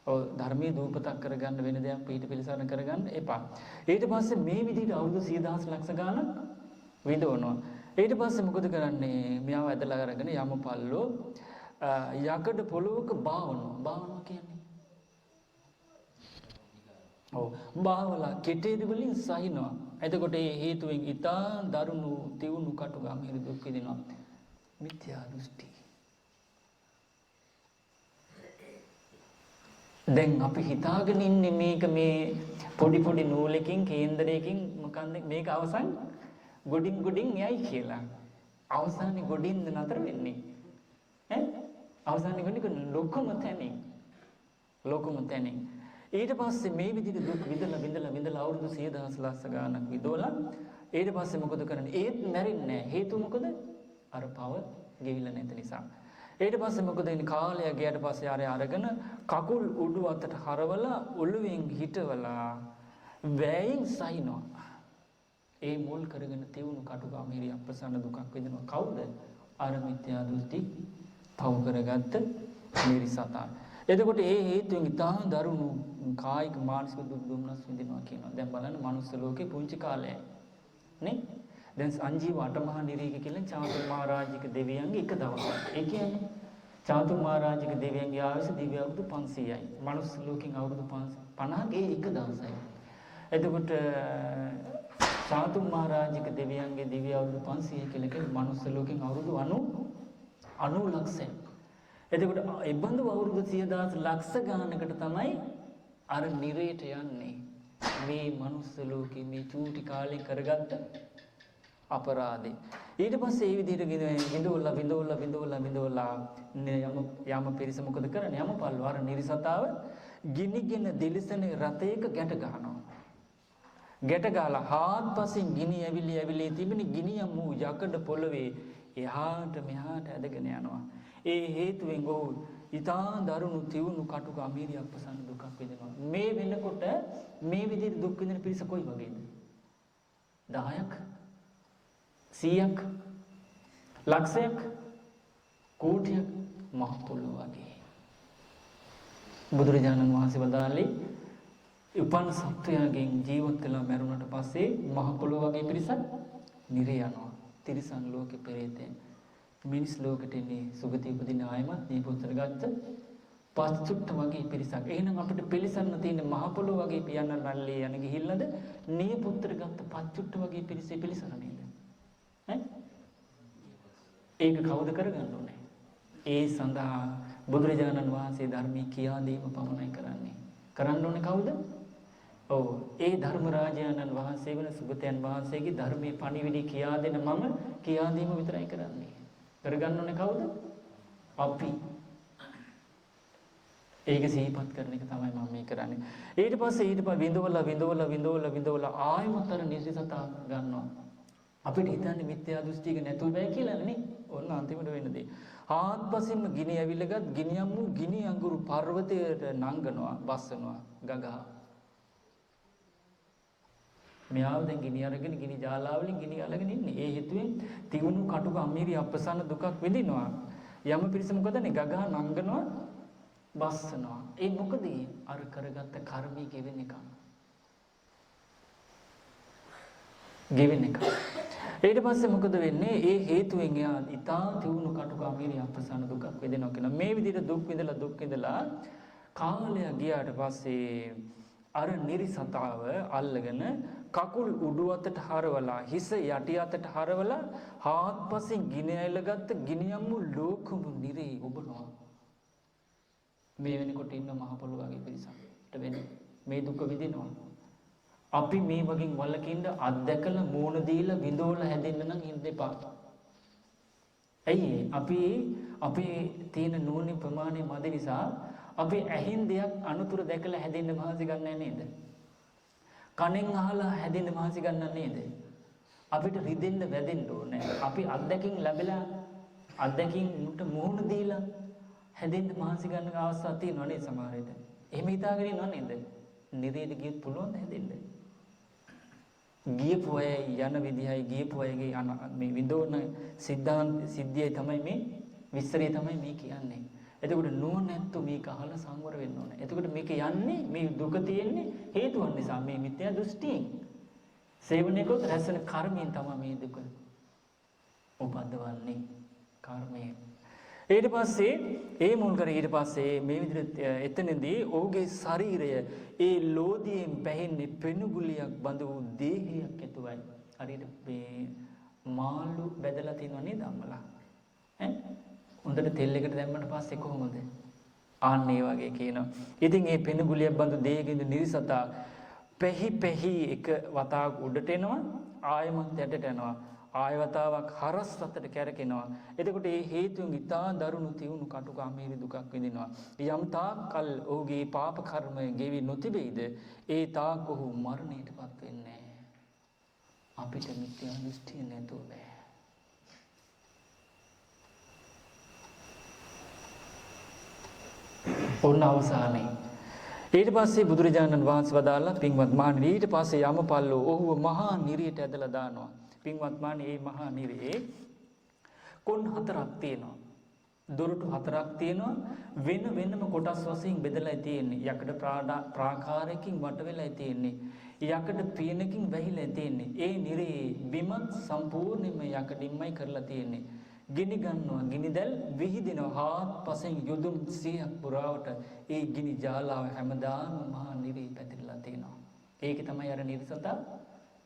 ඔව් ධර්මයේ දූපතක් කරගන්න වෙන දෙයක් පිට පිළිසරණ කරගන්න එපා. ඊට පස්සේ මේ විදිහට අවුරුදු 100,000 ලක්ෂ ගාණක් විඳවනවා. ඊට පස්සේ මොකද කරන්නේ? මෙයාව ඇදලා අරගෙන යමපල්ලෝ යකඩ පොළොවක බාවනවා කියන්නේ. ඔව් බාවලා කෙටේද වලින් සහිනවා. එතකොට ඒ හේතුවෙන් ඊතා දරුණු තියුණු කටුගාමීර දුක් විඳිනවා. මිත්‍යා දෘෂ්ටි. දැන් අපි හිතාගෙන ඉන්නේ මේක මේ පොඩි නූලකින් කේන්දරයකින් මොකන්ද මේක අවසන් ගොඩින් යයි කියලා. අවසානයේ ගොඩින්ද නතර වෙන්නේ. අවසානයේ ගොඩින් ලොකුම තැනින්. ඊට පස්සේ මේ විදිහට දුක් විඳලා අවුරුදු 100,000 ලක්ෂ ගාණක් විදෝලා ඊට පස්සේ මොකද කරන්නේ? ඒත් මැරෙන්නේ නැහැ. හේතුව මොකද? අර පව ගෙවිලා නැති නිසා. ඊට පස්සේ මොකද වෙන්නේ? කාලය ගියාට පස්සේ ආරය අරගෙන කකුල් උඩු අතට හරවලා ඔළුවෙන් හිටවලා වැයෙන් සයින්නවා. ඒ මුල් කරගෙන තියුණු කටුගාමීරිය අප්‍රසන්න දුකක් විඳිනවා. කවුද? අර මිත්‍යා දෘෂ්ටි පව කරගත්ත නිරිසතා. එතකොට ඒ හේතුවෙන් ඉතාම දරුණු කායික මානසික දුක් දුම්නස් විඳිනවා කියනවා. දැන් බලන්න මනුස්ස ලෝකේ පුංචි කාලයයි නේ. දැන් සංජීව අටමහා නිරීක කියලා චාතුම් මහරජික දෙවියන්ගේ එක දවසක්. ඒ කියන්නේ චාතුම් මහරජික දෙවියන්ගේ ආයුෂ දිව්‍ය අවුරුදු 500යි. මනුස්ස ලෝකෙන් අවුරුදු 50ගේ එක දවසයි. එතකොට චාතුම් මහරජික දෙවියන්ගේ දිව්‍ය අවුරුදු 500 කියලා කියන්නේ මනුස්ස ලෝකෙන් අවුරුදු 90 ලක්ෂයි. එතකොට ඒ බඳු අවුරුදු 100,000 ලක්ෂ ගානකට තමයි අර නිරේට යන්නේ. මේ මනුස්ස ලෝකේ මේ චූටි කාලේ කරගත්ත අපරාධේ. ඊට පස්සේ මේ විදිහට විඳවලා යම පිරිස මොකද කරන්නේ? යමපල්ල අර නිරිසතාව ගිනිගෙන දිලිසෙන රතයක ගැට ගන්නවා. ගැට ගාලා හාත්පසින් ගිනි ඇවිලි තිබෙන ගිනියම් වූ යකඩ පොළවේ එහාට මෙහාට ඇදගෙන යනවා. ඒ හේතුවෙන් ඔහු ඊතා දරුණු තියුණු කටුක අමීරිය අපසන්න දුකක් විඳිනවා. මේ වෙනකොට මේ විදිහට දුක් විඳින පිරිස කොයි වගේද? 10ක් 100ක් ලක්ෂයක් කෝටියක් මහ පොළොව වගේ. බුදුරජාණන් වහන්සේ වදාළේ උපන් සත්වයාගෙන් ජීවත් වෙලා මැරුණට පස්සේ මහ පොළොව වගේ පිරිසක් නිරේ යනවා. තිරිසන් ලෝකේ පෙරේතෙන් මිනිස් ලෝකෙට එන්නේ සුගතිය උපදින ආයමත් දීපෝත්තර ගත්ත පස්චුට්ට වගේ පිරිසක්. එහෙනම් අපිට පිළිසන්න තියෙන මහ පොළොව වගේ පියන්න රැල්ලේ යන ගිහිල්ලාද නීපුත්‍ර ගත්ත පස්චුට්ට වගේ පිරිසේ පිළිසන නේද? ඒක කවුද කරගන්න ඕනේ? ඒ සඳහා බුදුරජාණන් වහන්සේ ධර්මී කියා දීම පමණයි කරන්නේ. කරන්න ඕනේ කවුද? ඔව් ඒ ධර්මරාජානන් වහන්සේ වෙන සුගතයන් වහන්සේගේ ධර්මයේ පණිවිඩය කියා දෙන මම කියා දීම විතරයි කරන්නේ. කරගන්න ඕනේ කවුද? අපි. ඒක සිහිපත් කරන එක තමයි මම මේ කරන්නේ. ඊට පස්සේ විඳවලා ආයමතර නිසිසතා ගන්නවා. අපිට හිතන්නේ මිත්‍යා දෘෂ්ටියක නැතුව බෑ කියලා නේ. ඔන්න අන්තිමට වෙන දේ. ආත්පසින්ම ගිනි ඇවිල්ලගත් ගිනියම් වූ ගිනි අඟුරු පර්වතයට නංගනවා, බස්සනවා, ගගා. මෙයාව දැන් ගිනි අරගෙන ගිනි ජාලාවලින් ගිනි අරගෙන ඉන්නේ. ඒ හේතුවෙන් තියුණු කටුක අමීරි අපසන්න දුකක් විඳිනවා. යම පිරිස මොකදනේ? ගගා නංගනවා, බස්සනවා. ඒ මොකද? අර කරගත්ත කර්මී ගෙවෙන එක. ඊට පස්සේ මොකද වෙන්නේ? ඒ හේතුවෙන් එයා ඊතා තියුණු කටුක අමීරි අපසන්න දුකක් විඳිනවා කියන මේ විදිහට දුක් විඳලා කාලය ගියාට පස්සේ අර නිරිසතාව අල්ලගෙන කකුල් උඩු අතට හරවලා හිස යටි අතට හරවලා හාත්පසින් ගිනි ඇලගත්ත ගිනියම් වූ ලෝකම නිරේ ඔබනවා. මේ වෙනකොට ඉන්න මහ පොළොව වගේ පිරිසකට වෙන්නේ මේ දුක විඳිනවා. අපි මේ වගේ වලකින්ද අත්දැකලා මෝන දීලා විඳෝලා හැදෙන්න නම් ඉන්න එපා. ඇයි අපි තියෙන නෝනේ ප්‍රමාණය මද නිසා අපි ඇහින් දෙයක් අනුතුරු දැකලා හැදෙන්න මහන්සි ගන්නෑ නේද? කනෙන් අහලා හැදෙන්න මහන්සි ගන්නෑ නේද? අපිට රිදෙන්න වැදෙන්න ඕනේ. අපි අත්දැකීම්ට මුහුණ දීලා හැදෙන්න මහන්සි ගන්න අවස්ථාවක් තියෙනවා නේද සමහර විට. එහෙම හිතාගෙන ඉන්නව නේද? නිරේද ගියත් පුළුවන් හැදෙන්න. ගියපු අය යන විදිහයි ගියපු අයගේ මේ විඳෝන සිද්ධියයි තමයි මේ විස්තරය තමයි මේ කියන්නේ. එතකොට නුවණැත්තු මේක අහලා සංවර වෙන්න ඕනේ. එතකොට මේක යන්නේ මේ දුක තියෙන්නේ හේතුන් නිසා මේ මිත්‍යා දෘෂ්ටියෙන්. සේවනයේ කොට රැස්වෙන කර්මයෙන් තමයි මේ දුක උපද්දවන්නේ. කර්මය. ඊට පස්සේ ඒ මුල් කර ඊට පස්සේ මේ විදිහට එතනදී ඔහුගේ ශරීරය ඒ ලෝධියෙන් පැහෙන්නේ පෙනුගුලියක් බඳ වූ දේහයක් ඇතුවයි. හරියට මේ මාළු බැදලා තියෙනව නේද අම්මලා? ඈ හොඳට තෙල් එකට දැම්මට පස්සේ කොහොමද? ආන්න ඒ වගේ කියනවා. ඉතින් මේ පෙනුගුලියක් බඳ දේහකින්ද නිරිසතා පැහි පැහි එක වතාවක් උඩට එනවා ආයමත් යටට යනවා. ආයවතාවක් හරස් රතට කැරකෙනවා. එතකොට මේ හේතුන් ඉතා දරුණු තියුණු කටුකාමීරි දුකක් විඳිනවා. යම් තාක් කල් ඔහුගේ පාප කර්මය ගෙවි නොතිබෙයිද ඒ තාක් ඔහු මරණයටපත් වෙන්නේ. අපිට මිත්‍යා දෘෂ්ටිය නැතුව බෑ. ඔන්න අවසානයේ ඊට පස්සේ බුදුරජාණන් වහන්සේ වදාළා පින්වත් මහණෙනි ඊට පස්සේ යමපල්ලෝ ඔහුව මහා නිරියට ඇදලා දානවා. පින්වත් මහණෙනි මේ මහා නිරේ කොන් හතරක් තියෙනවා. දොරටු හතරක් තියෙනවා. වෙන වෙනම කොටස් වශයෙන් බෙදලා තියෙන්නේ. යකඩ ප්‍රාකාරයකින් වට වෙලා තියෙන්නේ. යකඩ පියනකින් වැහිලා තියෙන්නේ. ඒ නිරේ බිමත් සම්පූර්ණයෙන්ම යකඩින්මයි කරලා තියෙන්නේ. ගිනි ගන්නවා ගිනි දැල් විහිදෙනවා හාත්පසින් යොදුන් 100ක් පුරාවට ඒ ගිනි ජාලාව හැමදාම මහා නිරේ පැතිරලා තියෙනවා. ඒක තමයි අර නිර්සතා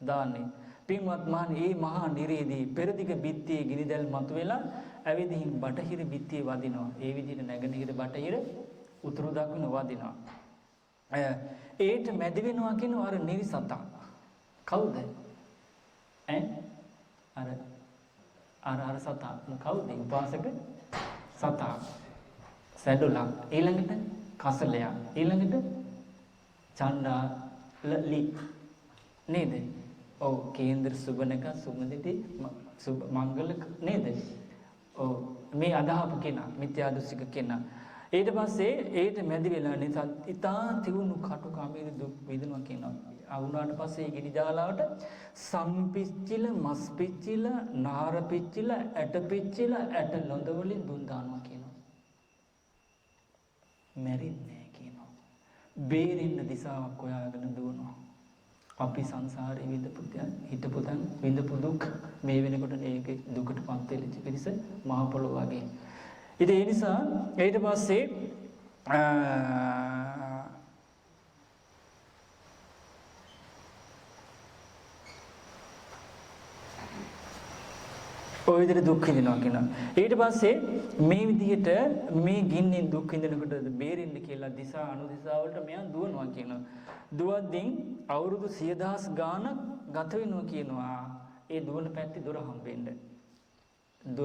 දාන්නේ. පින්වත් මහණෙනි මේ මහා නිරේදී පෙරදිග බිත්තියේ ගිනි දැල් මතුවෙලා ඇවිදින් බටහිර බිත්තියේ වදිනවා. ඒ විදිහට නැගෙනහිර බටහිර උතුරු දකුණ වදිනවා. ඒට මැදි වෙනවා කියන අර නිර්සතා. කවුද? අර සතා කවුද? උපාසක සතා. සැඩොලා ඊළඟට කසලයා ඊළඟට චණ්ඩාලි නේද? ඔව් කේන්ද්‍ර සුබනක සුමදිති මංගල නේද? ඔව් මේ අදහපු කෙනා මිත්‍යා දෘෂ්ටික කෙනා. ඊට පස්සේ ඒට මැදි වෙලා නිසා ඉතා තියුණු කටුකාමීරි දුක් විඳිනවා කියනවා. ආවුණාට පස්සේ ගිනි ජාලාවට සම්පිච්චිල මස් පිච්චිල නාර පිච්චිල ඇට පිච්චිල ඇට ලොඳ වලින් දුන් දානවා කියනවා. මැරෙන්නේ කියනවා. බේරෙන්න දිශාවක් හොයාගෙන දුවනවා. අපි සංසාරේ හිටපු තැන් විඳපු දුක් මේ වෙනකොට මේක දුකට පත් වෙච්ච පිරිස මහ පොළොව වගේ. ඉතින් ඒ නිසා ඊට පස්සේ ඔය විදිහට දුක් විඳිනවා කියනවා. ඊට පස්සේ මේ විදිහට මේ ගින්නෙන් දුක් විඳිනකොට බේරෙන්න කියලා දිශා අනුදිශා වලට මෙයා දුවනවා කියනවා. දුවද්දී අවුරුදු 100,000 ගාණක් ගත වෙනවා කියනවා. ඒ දුවන පැත්තේ දොර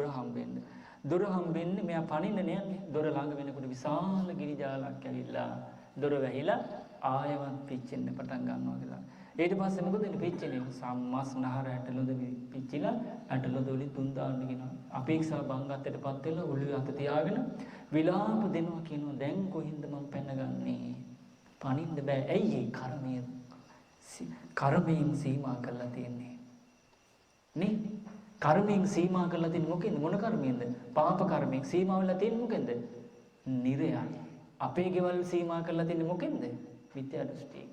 හම්බෙන්න. දොර හම්බෙන්නේ මෙයා පණින්න නෑනේ. දොර ළඟ වෙනකොට විශාල ගිනි ජාලයක් ඇවිල්ලා දොර වැහිලා ආයවත් පිච්චෙන්න පටන් ගන්නවා කියලා. ඊට පස්සේ මොකද වෙන්නේ? පිච්චෙන්නේ සම්මස් නහර ඇටලොද පිච්චිලා ඇටලොද වලින් තුන් දාන්න කියනවා. අපේක්ෂා බංගත්තටපත් වෙලා ඔළුවේ අත තියාගෙන විලාප දෙනවා කියනවා. දැන් කොහින්ද මම පැනගන්නේ? පණින්න බෑ. ඇයි ඒ කර්මයෙන් සීමා කරලා තියෙන්නේ? නේ? කර්මයෙන් සීමා කරලා තියෙන්නේ මොකෙන්ද? මොන කර්මයෙන්ද? පාප කර්මයෙන් සීමා වෙලා තියෙන්නේ මොකෙන්ද? නිරයයි. අපේ ගෙවල් සීමා කරලා තියෙන්නේ මොකෙන්ද? මිත්‍යා දෘෂ්ටියෙන්.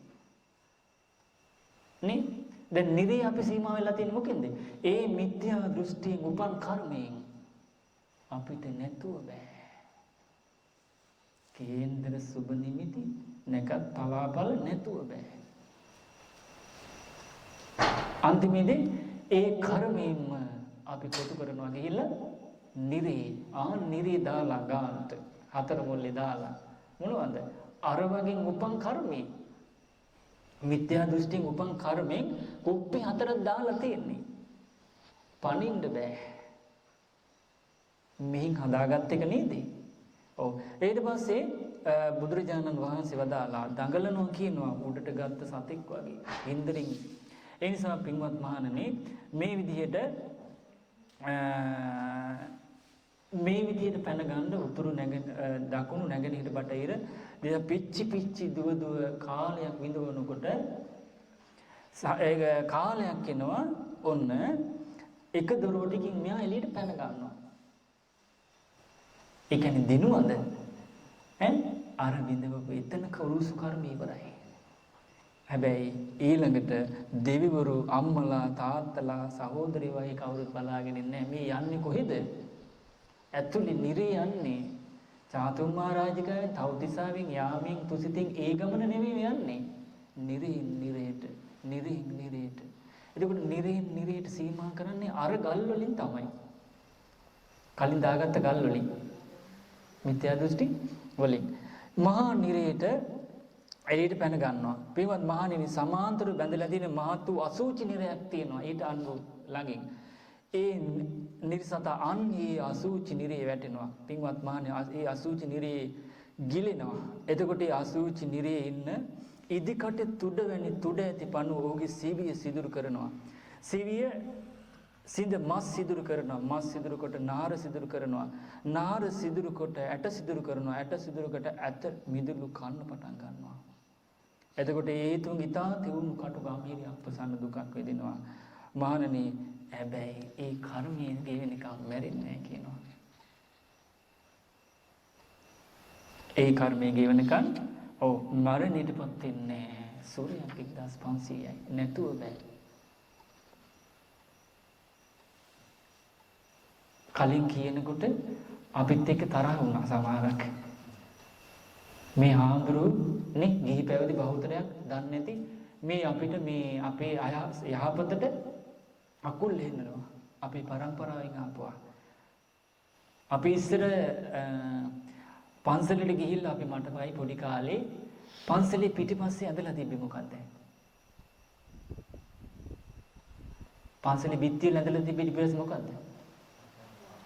නේ? දැන් නිරේ අපි සීමා වෙලා තියෙන්නේ මොකෙන්ද? ඒ මිත්‍යා දෘෂ්ටියෙන් උපන් කර්මයෙන් අපිට නැතුව බෑ. කේන්දර සුබ නිමිති නැකත් පලාපල නැතුව බෑ. අන්තිමේදී ඒ කර්මයෙන්ම අපි කොටු කරනවා ගිහිල්ලා නිරේ දාලා ගානට හතර මුල්ලේ දාලා මොනවද? අර වගේ උපන් කර්මී මිත්‍යා දෘෂ්ටියෙන් උපන් කර්මෙන් කුප්පි හතරක් දාලා තියෙන්නේ. පණින්න බෑ. මෙහින් හදාගත්ත එක නේද? ඔව්. ඊට පස්සේ බුදුරජාණන් වහන්සේ වදාලා දඟලනවා කියනවා උඩට ගත්ත සතෙක් වගේ. ඉන්ද්‍රින්. ඒ නිසා පින්වත් මහණෙනි මේ විදිහට පැන ගන්න උතුරු දකුණු නැගෙනහිර බටහිර දිහා පිච්චි දුව කාලයක් විඳවනකොට කාලයක් එනවා ඔන්න එක දොරවටකින් මෙයා එළියට පැන ගන්නවා. ඒ කියන්නේ දිනුවද? අර විඳවපු එතන කරුසු කර්ම ඉවරයි. හැබැයි ඊළඟට දෙවිවරු අම්මලා තාත්තලා සහෝදරයෝ කවුරුත් බලාගෙන ඉන්නේ මේ යන්නේ කොහෙද? ඇතුලේ නිරේ යන්නේ. චාතුම් මහරජකගේ තව්තිසාවෙන් යාමෙන් තුසිතින් ඒ ගමන නෙමෙයි යන්නේ. නිරේන් නිරේට, නිරේන් නිරේට. එතකොට නිරේන් නිරේට සීමා කරන්නේ අර ගල් වලින් තමයි. කලින් දාගත්ත ගල් වලින්. මිත්‍යා දෘෂ්ටි වලින්. මහා නිරේට එළියට පැන ගන්නවා. පින්වත් මහණෙනි සමාන්තර බැඳලා තියෙන මහත් වූ අසූචි නිරයක් තියෙනවා. ඊට අනුව ළඟින්. ඒ නිර්සත අන්ගේ අසූචි නිරේ වැටෙනවා. පින්වත් මහණෙනි ඒ අසූචි නිරේ ගිලෙනවා. එතකොට ඒ අසූචි නිරේ ඉන්න ඉදිකට තුඩ වැනි තුඩ ඇති පණුව ඔහුගේ සිවිය සිදුරු කරනවා. සිවිය සිඳ මස් සිදුරු කරනවා. මස් සිදුරු කොට නාර සිදුරු කරනවා. නාර සිදුරු කොට ඇට සිදුරු කරනවා. ඇට සිදුරු කොට ඇට මිදුළු කන්න පටන් ගන්නවා. එතකොට ඒ තුන් ඊතා තියුණු කටු ගාම්භීරිය අප්‍රසන්න දුකක් වේදෙනවා. මහණනි හැබැයි ඒ කර්මයේ ගෙවෙනකම් මැරෙන්නේ නැහැ කියනවා. ඒ කර්මයේ ගෙවෙනකම් ඔව් මරණයටපත් වෙන්නේ සූර්යයා 1500යි නැතුව බෑ. කලින් කියනකොට අපිත් එක්ක තරහ වුණා සමහරක්. මේ හාමුදුරුවනේ ගිහි පැවිදි බහුතරයක් දන්නේ නැති මේ අපිට මේ අපේ යහපතට අකුල් හෙන්නනවා. අපේ පරම්පරාවෙන් ආපුවා. අපි ඉස්සර පන්සලට ගිහිල්ලා අපි මටමයි පොඩි කාලේ පන්සලේ පිටිපස්සේ ඇඳලා තිබ්බේ මොකද්ද? පන්සලේ බිත්තිය ඇඳලා තිබ්බේ ඊපස්සේ මොකද්ද?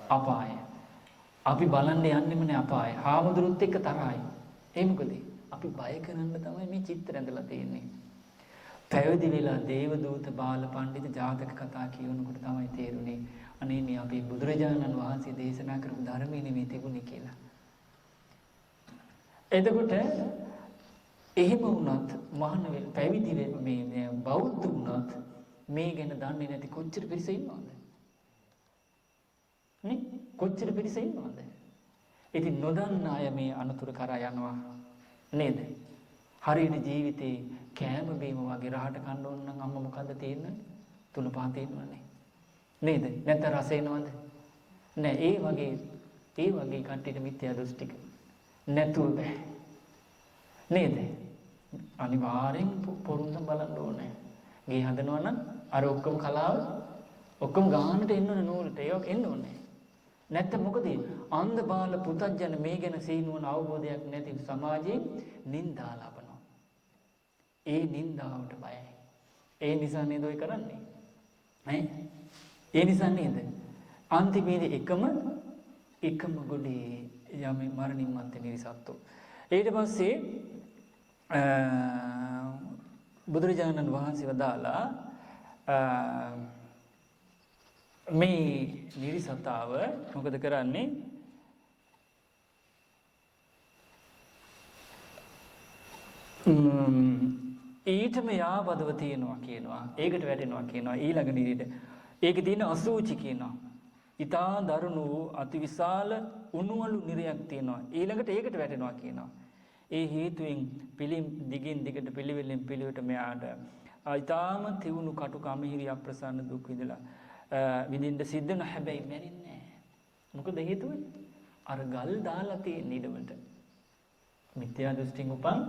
අපාය. අපි බලන්න යන්නෙම නෑ අපාය. හාමුදුරුවොත් එක්ක තරහයි. ඒ මොකද? අපි බය කරන්න තමයි මේ චිත්‍ර ඇඳලා තියෙන්නේ. පැවිදි වෙලා දේවදූත බාල පඬිත ජාතක කතා කියනකොට තමයි තේරුනේ අනේ මේ අපි බුදුරජාණන් වහන්සේ දේශනා කරපු ධර්මයේ නෙමෙයි තිබුණේ කියලා. එතකොට එහෙම වුණත් මහාන පැවිදි මේ බෞද්ධ වුණත් මේ ගැන දන්නේ නැති කොච්චර පිරිස ඉන්නවද? නේ? කොච්චර පිරිස ඉන්නවද? ඉතින් නොදන්න අය මේ අනුතුරු කරා යනවා නේද? හරියට ජීවිතේ කෑම බීම වගේ රහට කන්න ඕන නම් අම්මා මොකද්ද තියෙන්නේ? තුන පහ තියෙනවනේ. නේද? නැත්නම් රස එනවද? නෑ. ඒ වගේ කට්ටියට මිත්‍යා දෘෂ්ටික නැතුව බෑ. නේද? අනිවාර්යෙන් පොරුන්දම් බලන්න ඕනේ. ගේ හදනවා නම් අර ඔක්කොම කලාව ඔක්කොම ගානට එන්න ඕනේ නූලට. ඒක එන්න ඕනේ. නැත්නම් මොකද? අන්ධ බාල පුතඥ මේ ගැන සීනුවන අවබෝධයක් නැති සමාජයෙන් නින්දා ලබනවා. ඒ නින්දාවට බයයි. ඒ නිසා නේද ඔය කරන්නේ? ඒ නිසා නේද? අන්තිමේදී එකම ගොඩේ යමේ මරණින් මත්තේ නිරිසත්තු. ඊට පස්සේ බුදුරජාණන් වහන්සේ වදාලා මේ නිරිසතාව මොකද කරන්නේ? ඊටම යාබදව තියෙනවා කියනවා. ඒකට වැටෙනවා කියනවා ඊළඟ නිරිට. ඒකේ තියෙන අසූචි කියනවා. ඊතා දරුණු අතිවිශාල උණුවලු නිරයක් තියෙනවා. ඊළඟට ඒකට වැටෙනවා කියනවා. ඒ හේතුවෙන් දිගින් දිගට පිළිවෙලින් පිළිවෙට මෙයාට ඊතාම තියුණු කටු කමිහිරි අප්‍රසන්න දුක් විඳලා විඳින්න සිද්ධ වෙන හැබැයි මැරෙන්නේ නැහැ. මොකද හේතුව? අර ගල් දාලා තියෙන ඊඩමට. මිත්‍යා දෘෂ්ටිං උපන්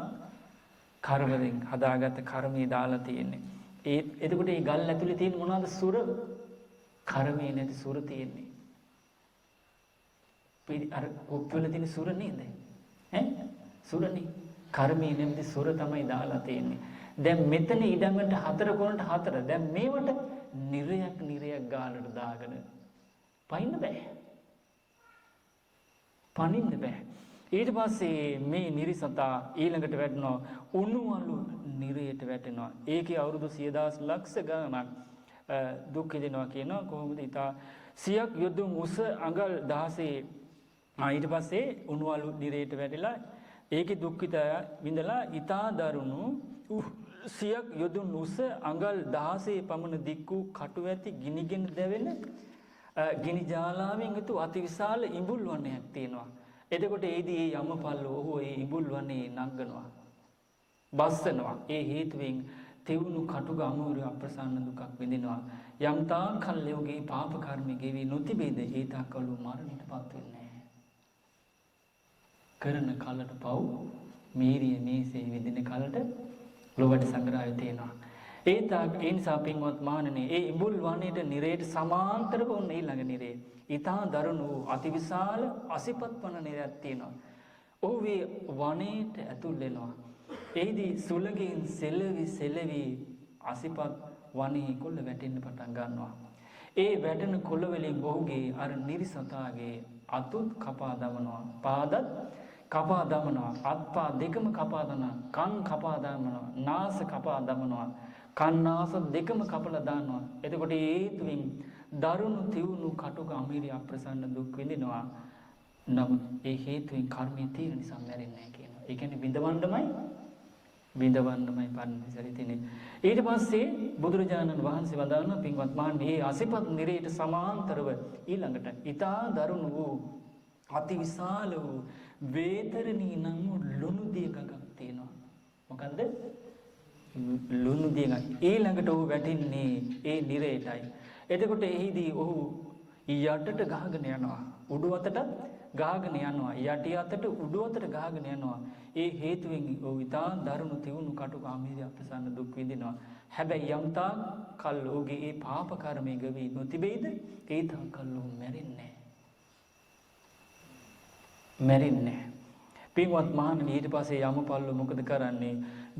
කර්මයෙන් හදාගත්ත කර්මයේ දාලා තියෙන්නේ. එතකොට මේ ගල් ඇතුලේ තියෙන මොනවාද? සුර. කර්මයේ නැති සුර තියෙන්නේ. අර ඔක්කොල තියෙන සුර නේද? සුරනේ. කර්මයේ නැති සුර තමයි දාලා තියෙන්නේ. දැන් මෙතන ඊඩමට 4 කොනට 4. දැන් මේවට නිරයක් ගානට දාගෙන පයින්න බෑ. පනින්න බෑ. ඊට පස්සේ මේ නිරිසතා ඊළඟට වැටෙනවා උණුවලු නිරයට වැටෙනවා. ඒකේ අවුරුදු 100,000 ලක්ෂ ගණනක් දුක් විඳිනවා කියනවා. කොහොමද? ඊතා 100ක් යොදුන් උස අඟල් 16 ඊට පස්සේ උණුවලු නිරයට වැටිලා ඒකේ දුක් විඳලා ඊතා දරුණු 100ක් යොදුන් උස අඟල් 16 පමණ දික් වූ කටු ඇති ගිනිගෙන දැවෙන ගිනි ජාලාවෙන් යුතු අතිවිශාල ඉඹුල් වනයක් තියෙනවා. එතකොට ඒදී ඒ යමපල්ලෝ ඔහු ඒ ඉඹුල් වනේ නංගනවා. බස්සනවා. ඒ හේතුවෙන් තෙවුණු කටුක අමෝරු අප්‍රසන්න දුකක් විඳිනවා. යම් තාක් කල් ඔහුගේ පාප කර්ම ගෙවි නොතිබේද ඒ තාක් කල් මරණයටපත් වෙන්නේ නැහැ. කරන කලට පව් මීරිය මේසේ විඳින කලට ලොවට සංග්‍රහය තියෙනවා. ඒ නිසා පින්වත් මහණෙනි, ඒ ඉඹුල් වනයේට නිරේට සමාන්තරව වුණ ඊළඟ නිරේ ඊතා දරුණු අතිවිශාල අසිපත් වන නිරයක් තියෙනවා. ඔහු වනයේට ඇතුල් වෙනවා. එහිදී සුළඟින් සෙලවි අසිපත් වනයේ කොළ වැටෙන්න පටන් ගන්නවා. ඒ වැටෙන කොළ වලින් ඔහුගේ අර නිරිසතාගේ අතුත් කපා දමනවා. පාදත් කපා දමනවා. අත්පා දෙකම කපා දමනවා. කන් කපා දමනවා. නාස කපා දමනවා. කන්නාස දෙකම කපලා දානවා. එතකොට ඒ හේතුවෙන් දරුණු තිවුණු කටුක අමීරිය අප්‍රසන්න දුක් විඳිනවා. නමුත් ඒ හේතුවෙන් කර්මයේ තියෙන නිසා මැරෙන්නේ නැහැ කියනවා. ඒ කියන්නේ බිඳවන්නමයි පරිසරය තියෙන්නේ. ඊට පස්සේ බුදුරජාණන් වහන්සේ වදාළන පින්වත් මහණනි, මේ අසිපත් නිරේට සමාන්තරව ඊළඟට ඊතා දරුණු වූ අතිවිශාල වූ වේතරණී නම් ලුණු දිය ගඟක් තියෙනවා. මොකන්ද? ලුණු දිය ගඟ. ඊළඟට ඔහු වැටෙන්නේ ඒ නිරේටයි. එතකොට එහිදී ඔහු යටට ගහගෙන යනවා. උඩු අතට ගහගෙන යනවා. යටි අතට උඩු අතට ගහගෙන යනවා. ඒ හේතුවෙන් ඔහු ඉතා දරුණු තිවුණු කටුක අමීරිය අප්‍රසන්න දුක් විඳිනවා. හැබැයි යම් තාක් කල් ඔහුගේ ඒ පාප කර්මයේ ගෙවි නොතිබෙයිද ඒ තාක් කල් ඔහු මැරෙන්නේ නැහැ. පින්වත් මහණනි, ඊට පස්සේ යමපල්ලෝ මොකද කරන්නේ?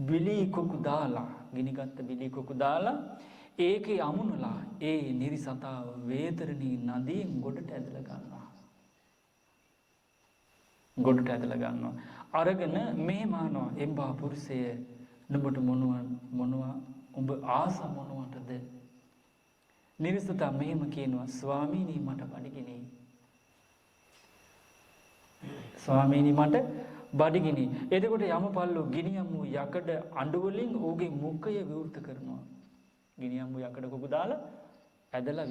බිලි කුකු දාලා, ගිනිගත් බිලි කුකු දාලා ඒකේ අමුණලා ඒ නිරිසතාව වේතරණී නදියෙන් ගොඩට ඇදලා ගන්නවා. අරගෙන මේ මානවා එම්බා පුරුෂය, නුඹට මොනවා උඹ ආස මොනවටද? නිරිසතා මෙහෙම කියනවා, ස්වාමීනි මට බඩගිනි. ස්වාමීනි මට බඩගිනි. එතකොට යමපල්ලෝ ගිනියම් වූ යකඩ අඬ වලින් ඔහුගේ මුඛය විවෘත කරනවා. ගිනියම් වූ යකඩ කුකු දාලා ඇදලා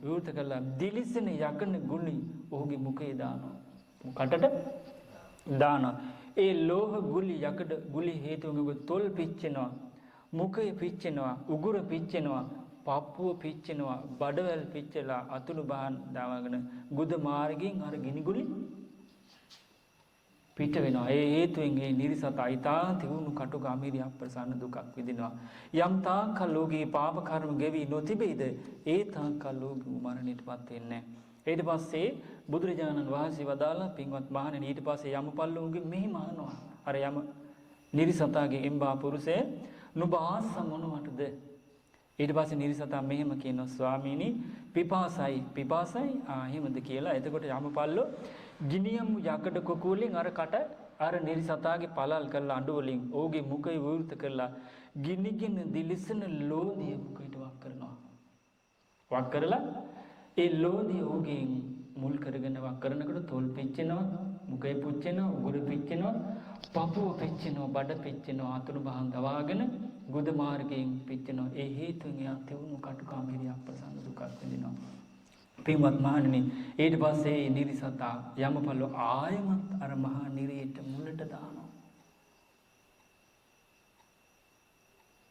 විවෘත කරලා දිලිසෙන යකඩ ගුලි ඔහුගේ මුඛේ දානවා. කටට දානවා. ඒ ලෝහ ගුලි යකඩ ගුලි හේතුවෙන් ඔහුගේ තොල් පිච්චෙනවා, මුඛය පිච්චෙනවා, උගුර පිච්චෙනවා, පපුව පිච්චෙනවා, බඩවැල් පිච්චලා අතුළු බහන් දාවගෙන ගුද මාර්ගයෙන් අර ගිනි ගුලි පිට වෙනවා. ඒ හේතුවෙන් ඒ නිරිසතා ඊතා තිවුණු කටුක අමීරිය අප්‍රසන්න දුකක් විඳිනවා. යම් තාක්කල් ලෝකේ පාප කර්ම ගෙවි නොතිබෙයිද ඒ තාක්කල් ලෝකෙ මරණයටපත් වෙන්නේ නැහැ. ඊට පස්සේ බුදුරජාණන් වහන්සේ වදාලා පින්වත් මහණෙනි, ඊට පස්සේ යමපල්ලෝගේ මෙහිම අහනවා. අර යම නිරිසතාගේ එම්බා පුරුෂය, නුඹ ආස මොනවටද? ඊට පස්සේ නිරිසතා මෙහෙම කියනවා, ස්වාමීනි පිපාසයි. එහෙමද කියලා. එතකොට යමපල්ලෝ ගිනියම් යකඩ කුකුලින් අර නිරිසතාගේ පළල් කරලා අඬ වලින් ඔහුගේ මුඛය විවෘත කරලා ගිනිගෙන දිලිසෙන ලෝධිය මුඛයට වක් කරනවා. වක් කරලා ඒ ලෝධිය ඔහුගේ මුල් කරගෙන වක් කරනකොට තොල් පිච්චෙනවා, මුඛය පුච්චෙනවා, උගුර පිච්චෙනවා, පපුව පිච්චෙනවා, බඩ පිච්චෙනවා, අතුරු බහන් දවාගෙන ගුද මාර්ගයෙන් පිච්චෙනවා. ඒ හේතුන් එයා තිවුණු කටුකාමීරිය අප්‍රසන්න දුකක් විඳිනවා. පින්වත් මහණෙනි, ඊට පස්සේ නිරිසතා යමපල්ලෝ ආයමත් අර මහා නිරේට මුලට දානවා.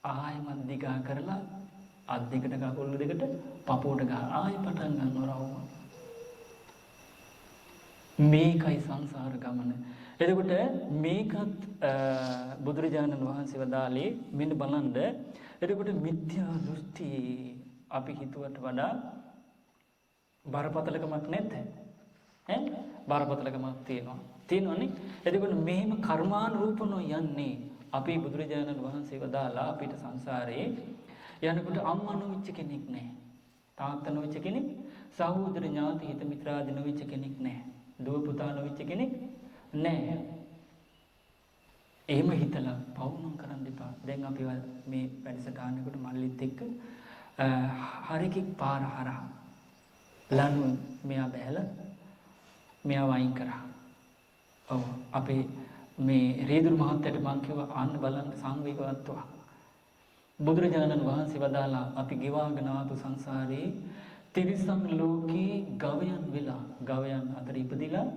ආයමත් දිගා කරලා අත් දෙකට කකුල් දෙකට පපුවට ගහ ආයෙ පටන් ගන්නවා රවුම. මේකයි සංසාර ගමන. එතකොට මේකත් බුදුරජාණන් වහන්සේ වදාළේ මෙන්න බලන්න. එතකොට මිත්‍යා දෘෂ්ටි අපි හිතුවට වඩා බරපතලකමක් නැද්ද? බරපතලකමක් තියෙනවනේ. එතකොට මෙහෙම කර්මානුරූපනෝ යන්නේ. අපි බුදුරජාණන් වහන්සේ වදාලා අපිට සංසාරේ යනකොට අම්මා නොවිච්ච කෙනෙක් නැහැ. තාත්තා නොවිච්ච කෙනෙක්, සහෝදර ඥාති හිත මිත්‍රාදී නොවිච්ච කෙනෙක් නැහැ. දුව පුතා නොවිච්ච කෙනෙක් නැහැ. එහෙම හිතලා පවුනම් කරන්න එපා. දැන් අපි මේ වැඩසටහනකට මල්ලිත් එක්ක හරිකෙක් පාර හරහා ලනු මෙයා බැලලා මෙයා වයින් කරා. ඔව් අපේ මේ රේදුරු මහත්තයට මං කිව්වා අන්න බලන්න සංවේගවත්ව. බුදුරජාණන් වහන්සේ වදාලා අපි ගෙවාගෙන ආපු සංසාරේ තිරිසන් ලෝකේ ගවයන් වෙලා ගවයන් අතර ඉපදිලා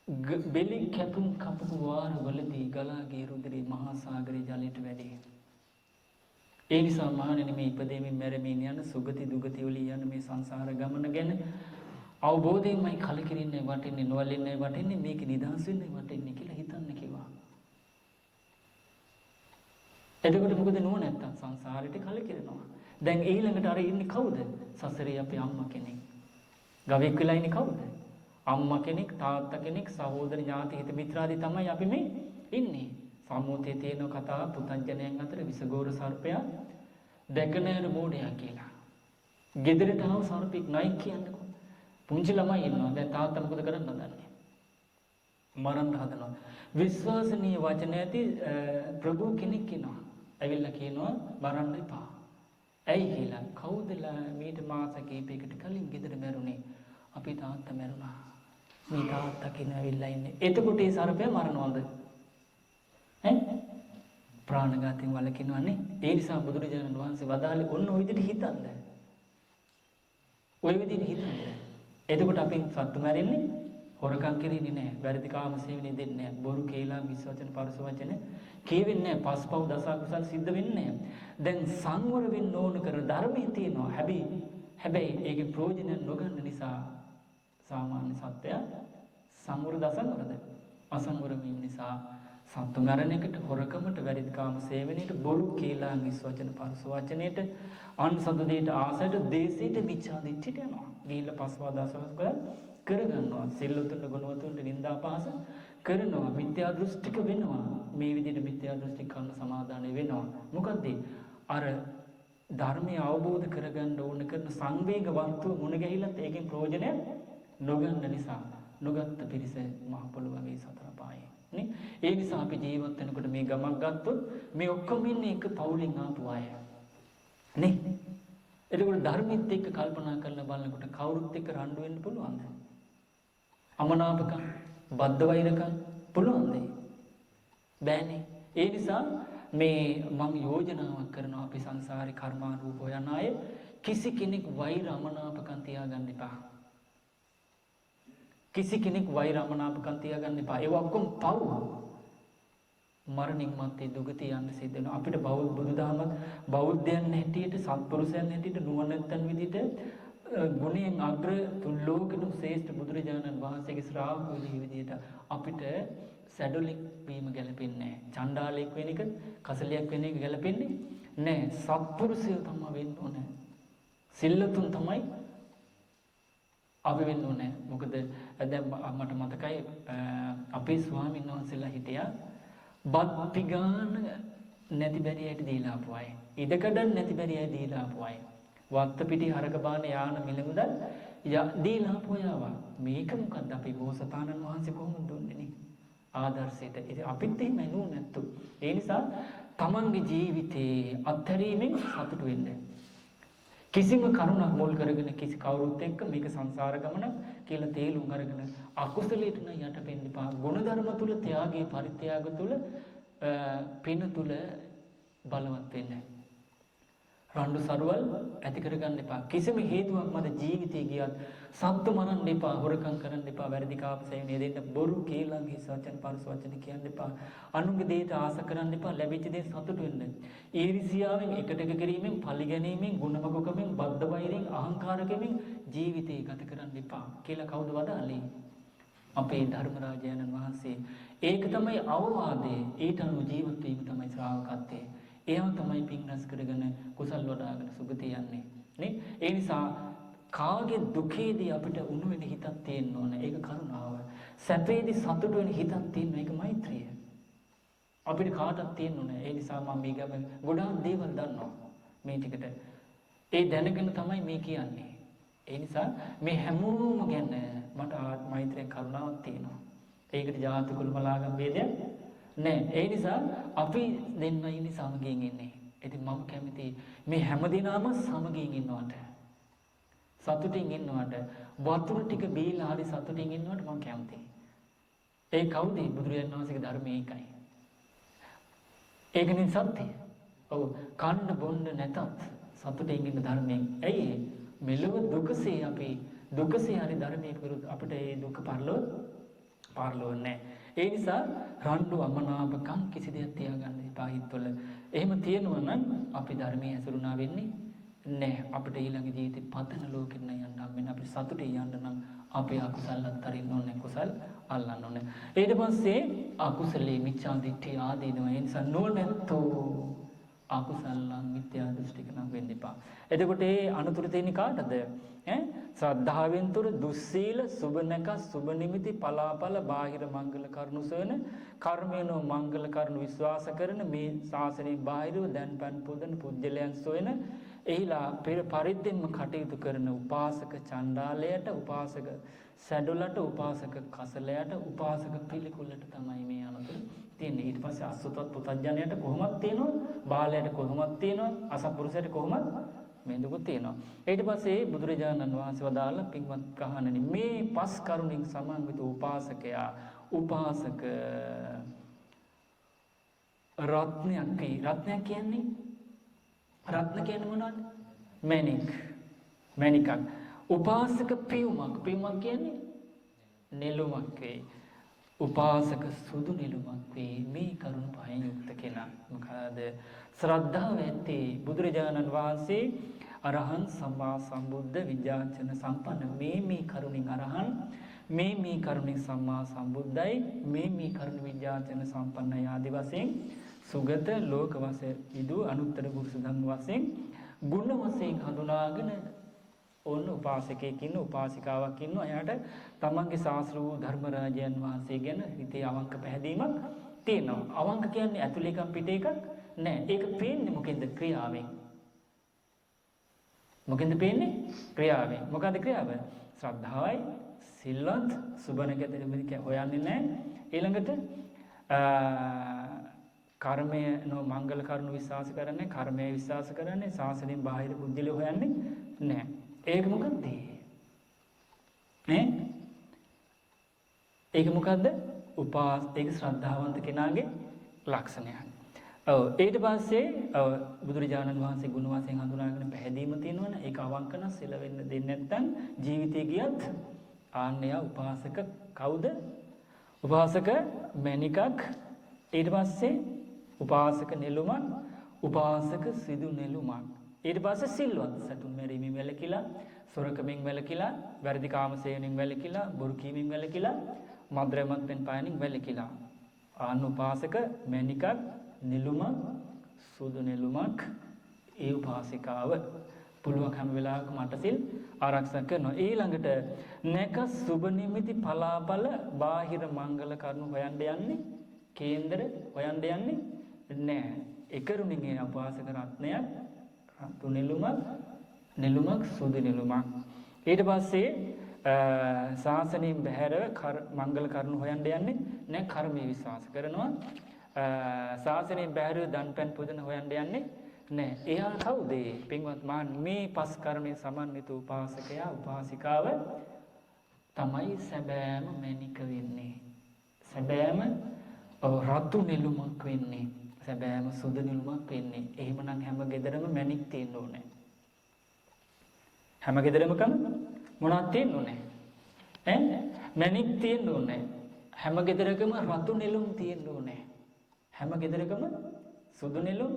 බෙලි කැපුම් කපපු වාරවලදී ගලා ගිය රුධිරේ මහා සාගරයේ ජලයට වැඩි. ඒ නිසා මහණෙනි මේ ඉපදෙමින් මැරෙමින් යන සුගති දුගති වලින් යන මේ සංසාර ගමන ගැන අවබෝධයෙන්මයි කලකිරින්නේ වටින්නේ නොවලින්නේ වටින්නේ මේක නිදහස් වෙන්නේ වටින්නේ කියලා හිතන්න කිව්වා. එතකොට මොකද නුවණ නැත්තම් සංසාරෙට කලකිරෙනවා. දැන් ඊළඟට අර ඉන්නේ කවුද? සසරේ අපේ අම්මා කෙනෙක්. ගවෙක් වෙලා ඉන්නේ කවුද? අම්මා කෙනෙක්, තාත්තා කෙනෙක්, සහෝදර ඥාති හිත මිත්‍රාදී තමයි අපි මේ ඉන්නේ. සම්මුතියේ තියෙන කතාව පුතඥයන් අතර විසගෝර සර්පයා දැකනෑර මෝඩයා කියලා. ගෙදරට ආව සර්පෙක් නයි කියන්නකො. පුංචි ළමයි ඉන්නවා. දැන් තාත්තා මොකද කරන්න හදන්නේ? මරන්න හදනවා. විශ්වාසනීය වචන ඇති ප්‍රභු කෙනෙක් ඉනවා. ඇවිල්ලා කියනවා මරන්න එපා. ඇයි කියලා? කවුදලා මීට මාස කිහිපයකට කලින් ගෙදර මැරුණේ? අපි තාත්තා මැරුණා. මේ තාත්තා කෙනා ඇවිල්ලා ඉන්නේ. එතකොට ඒ සර්පයා මරනවද? ප්‍රාණඝාතයෙන් වළකිනවනේ. ඒ නිසා බුදුරජාණන් වහන්සේ වදාළේ ඔන්න ඔය විදිහට හිතන්න. ඔය විදිහට හිතන්න. එතකොට අපි සත්තු මැරෙන්නේ හොරකම් කරන්නේ නැහැ. වැරදි කාම සේවනය දෙන්නේ නැහැ. බොරු කේලා මිස් වචන පරස වචන කියවෙන්නේ නැහැ. පස්පව් දස කුසල් සිද්ධ වෙන්නේ නැහැ. දැන් සංවර වෙන්න ඕන කර ධර්මයේ තියෙනවා. හැබැයි ඒකේ ප්‍රයෝජන නොගන්න නිසා සාමාන්‍ය සත්‍යය සංවර දසංවරද අසංවර වීම නිසා සත්තු මරණයකට හොරකමට වැරදි කාම සේවනයේට බොරු කේලා මිස් වචන පරස වචනයේට අන්සතු දෙයට ආසයට දේශයට මිච්ඡා දිට්ඨියට යනවා. ගිහිල්ලා පස්වා දසවස්ක කරගන්නවා. සිල්ලුතුන්ට ගුණවතුන්ට නින්දා පහස කරනවා. මිත්‍යා දෘෂ්ටික වෙනවා. මේ විදිහට මිත්‍යා දෘෂ්ටික කන්න සමාදානය වෙනවා. මොකද්ද? අර ධර්මය අවබෝධ කරගන්න ඕන කරන සංවේග වර්තුව මුණ ගැහිලත් ඒකෙන් ප්‍රයෝජනය නොගන්න නිසා නොගත්ත පිරිස මහ පොළොව වගේ සතර පායේ. නේ? ඒ නිසා අපි ජීවත් වෙනකොට මේ ගමක් ගත්තොත් මේ ඔක්කොම ඉන්නේ එක පවුලෙන් ආපු අය. නේ? එතකොට ධර්මෙත් එක්ක කල්පනා කරලා බලනකොට කවුරුත් එක්ක රණ්ඩු වෙන්න පුළුවන්ද? අමනාපකම්, බද්ධ වෛරකම් පුළුවන්ද? බෑනේ. ඒ නිසා මේ මම යෝජනාවක් කරනවා අපි සංසාරේ කර්මානුරූප යන අය කිසි කෙනෙක් වෛර අමනාපකම් තියාගන්න එපා. කිසි කෙනෙක් වෛර අමනාපකම් තියාගන්න එපා. ඒ ඔක්කොම පව්. මරණින් මත්තේ දුගතිය යන්න සිද්ධ වෙනවා. අපිට බෞද්ධ බුදුදහමත් බෞද්ධයන් හැටියට සත්පුරුෂයන් හැටියට නුවණැත්තන් විදිහට ගුණයෙන් අග්‍ර තුල්ලෝකෙම ශ්‍රේෂ්ඨ බුදුරජාණන් වහන්සේගේ ශ්‍රාවකයෝ විදිහට අපිට සැඩොලෙක් වීම ගැලපෙන්නේ නැහැ. චණ්ඩාලෙක් වෙන එක, කසලියක් වෙන එක ගැලපෙන්නේ නැහැ. සත්පුරුෂයෝ තමයි වෙන්න ඕනේ. සිල්ලතුන් තමයි අපි වෙන්න ඕනේ. මොකද දැන් මට මතකයි අපේ ස්වාමීන් වහන්සේලා හිටියා බත් පිගාන නැති බැරියට දීලා ආපු අය. ඉඩකඩන් නැති බැරියයි දීලා ආපු අය. වත්ත පිටි හරක බාන යාන මිලමුදල් දීලා ආපු අයව. මේක මොකද්ද අපි බෝසතාණන් වහන්සේ කොහොමද දුන්නේ නේ? ආදර්ශයට. ඉතින් අපිත් එහෙම නෝ නැත්තු. ඒ නිසා තමන්ගේ ජීවිතේ අත්හැරීමෙන් සතුටු වෙන්න. කිසිම කරුණක් මුල් කරගෙන කිසි කවුරුත් එක්ක මේක සංසාර ගමන කියලා තේරුම් අරගෙන අකුසලයට නම් යටපෙන්න එපා. ගුණධර්ම තුල ත්‍යාගයේ පරිත්‍යාග තුල පින තුල බලවත් වෙන්න. රණ්ඩු සරුවල් ඇති කරගන්න එපා. කිසිම හේතුවක් මත ජීවිතේ ගියත් සත්තු මරන්න එපා, හොරකම් කරන්න එපා, වැරදි කාපසේවනේ දෙන්න, බොරු කේලම් හිස් වචන පරස වචන කියන්න එපා. අනුන්ගේ දේට ආස කරන්න එපා, ලැබිච්ච දේ සතුටු වෙන්න. ඊර්ෂියාවෙන් එකට එක කිරීමෙන්, පලි ගැනීමෙන්, ගුණමගකමෙන්, බද්ධ වෛරයෙන්, අහංකාරකමෙන් ජීවිතේ ගත කරන්න එපා කියලා කවුද වදාළේ? අපේ ධර්මරාජානන් වහන්සේ. ඒක තමයි අවවාදේ. ඊට අනුව ජීවත් වීම තමයි ශ්‍රාවකත්වයේ. ඒවා තමයි පින් රැස් කරගෙන කුසල් වඩාගෙන සුගතිය යන්නේ. නේ? ඒ නිසා කාගේ දුකේදී අපිට උණු වෙන හිතක් තියෙන්න ඕන. ඒක කරුණාව. සැපේදී සතුට වෙන හිතක් තියෙන්න ඒක මෛත්‍රිය. අපිට කාටවත් තියෙන්න ඕන. ඒ නිසා මම මේ ගම ගොඩාක් දේවල් දන්නවා මේ ටිකට. ඒ දැනගෙන තමයි මේ කියන්නේ. ඒ නිසා මේ හැමෝම ගැන මට මෛත්‍රිය කරුණාවක් තියෙනවා. ඒකට ජාති කුල බලාගම් ભેදයක් නෑ. ඒ නිසා අපි දෙන්න ඉන්නේ සමගියෙන් ඉන්නේ. ඉතින් මම කැමති මේ හැමදිනම සමගියෙන් ඉන්නවට. සතුටින් ඉන්නවට, වතුර ටික බීලා හරි සතුටින් ඉන්නවට මම කැමතියි. ඒ කවුද? බුදුරජාණන් වහන්සේගේ ධර්මයේ ඒකයි. ඒකනේ සත්‍යය. ඔව් කන්න බොන්න නැතත් සතුටින් ඉන්න ධර්මයෙන්. ඇයි මෙලොව දුකසේ අපි දුකසේ හරි ධර්මයේ අපිට ඒ දුක පාරලෝ නැහැ. ඒ නිසා රණ්ඩු අමනාපකම් කිසි දෙයක් තියාගන්න එපා හිතවල. එහෙම තියෙනවා නම් අපි ධර්මයේ ඇසුරුනා වෙන්නේ නැහැ. අපිට ඊළඟ ජීවිතේ පතන ලෝකෙට යන්න හම්බෙන්නේ. අපිට සතුටේ යන්න නම් අපේ අකුසල් අත්තරින්න ඕනේ, කුසල් අල්ලන්න ඕනේ. ඊට පස්සේ අකුසලේ මිච්ඡා දිට්ඨිය ආදීනවා. ඒ නිසා නොනැත්තෝ අකුසල්ලං මිත්‍යා දෘෂ්ටික නම් වෙන්න එපා. එතකොට ඒ අනුතුරු තියෙන කාටද? ශ්‍රද්ධාවෙන් තුර දුස්සීල සුබනක සුබ නිමිති පලාපල බාහිර මංගල කරුණු සොයන කර්මේනෝ මංගල කරුණු විශ්වාස කරන මේ ශාසනයේ බාහිරව දැන් පන් පුදන පුජ්‍යලයන් සොයන එහිලා පෙර පරිද්දෙන්ම කටයුතු කරන උපාසක චණ්ඩාලයට උපාසක සැඩොලට උපාසක කසලයට උපාසක පිළිකුලට තමයි මේ අනුතුරු තියෙන්නේ. ඊට පස්සේ අසුතවත් පුතඥයට කොහොමද තියෙනවද? බාලයට කොහොමද තියෙනවද? අසත්පුරුෂයට කොහොමද? මේ දුක තියෙනවා. ඊට පස්සේ බුදුරජාණන් වහන්සේ වදාළ පින්වත් කහණනි මේ පස් කරුණින් සමන්විත උපාසකයා උපාසක රත්නයක් කියන්නේ රත්න කියන්නේ මොනවද? මණිකක්. උපාසක පියුමක් කියන්නේ නෙළුමක් වේ. උපාසක සුදු නෙළුමක් වේ. මේ කරුණ පහෙන් යුක්ත කෙනා. මොකද ශ්‍රද්ධාව ඇත්තේ බුදුරජාණන් වහන්සේ අරහන් සම්මා සම්බුද්ධ විද්‍යාචන සම්පන්න මේ කරුණින් අරහන් මේ කරුණින් සම්මා සම්බුද්ධයි මේ කරුණ විද්‍යාචන සම්පන්නයි ආදි වශයෙන් සුගත ලෝක වශයෙන් ඉදු අනුත්තර පුරුෂ ධම්ම වශයෙන් ගුණ වශයෙන් හඳුනාගෙන ඕන උපාසකයෙක් ඉන්න උපාසිකාවක් ඉන්න එයාට තමන්ගේ ශාස්ත්‍ර වූ ධර්මරාජයන් වහන්සේ ගැන හිතේ අවංක පැහැදීමක් තියෙනවා. අවංක කියන්නේ ඇතුළේ එකක් පිට එකක් නෑ. ඒක පේන්නේ මොකෙන්ද? ක්‍රියාවෙන්. මොකෙන්ද පේන්නේ? ක්‍රියාවෙන්. මොකද ක්‍රියාව? ශ්‍රද්ධාවයි, සිල්වත්, සුබනකෙතෙමි හොයන්නේ නෑ. ඊළඟට කර්මය නෝ මංගල කරුණු විශ්වාස කරන්නේ, කර්මය විශ්වාස කරන්නේ, ශාසනයෙන් බාහිර බුද්ධිල හොයන්නේ නෑ. ඒක මොකද්ද? ඒක මොකද්ද? ඒක ශ්‍රද්ධාවන්ත කෙනාගේ ලක්ෂණයක්. ඊට පස්සේ බුදුරජාණන් වහන්සේ ගුණ වශයෙන් හඳුනාගෙන පැහැදීම තියෙනවනේ. ඒක අවංකන සිල වෙන්න දෙන්නේ නැත්නම් ජීවිතේ ගියත් ආන්නය උපාසක කවුද? උපාසක මණිකක්. ඊට පස්සේ උපාසක නෙළුමක්, උපාසක සිදු නෙළුමක්. ඊට පස්සේ සිල්වත් සතුන් මැරීමෙන් වැළකීලා, සොරකමින් වැළකීලා, වැරදි කාමසේවණෙන් වැළකීලා, බොරු කීමෙන් වැළකීලා, මද්ද්‍රව්‍යමත් පෙන් පායනින් වැළකීලා. ආන්න උපාසක මණිකක්, නෙළුමක්, සුදු නෙළුමක්. ඒ උපාසිකාව පුළුවන් හැම වෙලාවකම මට සිල් ආරක්ෂා කරනවා. ඊළඟට නැක සුබ නිමිති පලාපල බාහිර මංගල කරුණු හොයන්න යන්නේ, කේන්දර හොයන්න යන්නේ නෑ. එකරුණින් ඒ උපාසක රත්නයක්, රතු නෙළුමක්, සුදු නෙළුමක්. ඊට පස්සේ ශාසනයෙන් බැහැරව මංගල කරුණු හොයන්න යන්නේ නෑ. කර්මයේ විශ්වාස කරනවා. ශාසනයෙන් බැහැරව දන් පැන් පුදන හොයන්න යන්නේ නෑ. එයා කවුද? පින්වත් මාන් මේ පස් කර්මයේ සමන්විත උපාසකයා උපාසිකාව තමයි සැබෑම මණික වෙන්නේ. සැබෑම රතු නෙළුමක් වෙන්නේ. සැබෑම සුදු නෙළුමක් වෙන්නේ. එහෙමනම් හැම ගෙදරම මණික් තියෙන්න ඕනේ. හැම ගෙදරම මොනවද තියෙන්න ඕනේ? මණික් තියෙන්න ඕනේ. හැම ගෙදරකම රතු නෙළුම් තියෙන්න ඕනේ. හැම ගෙදරකම සුදු නෙළුම්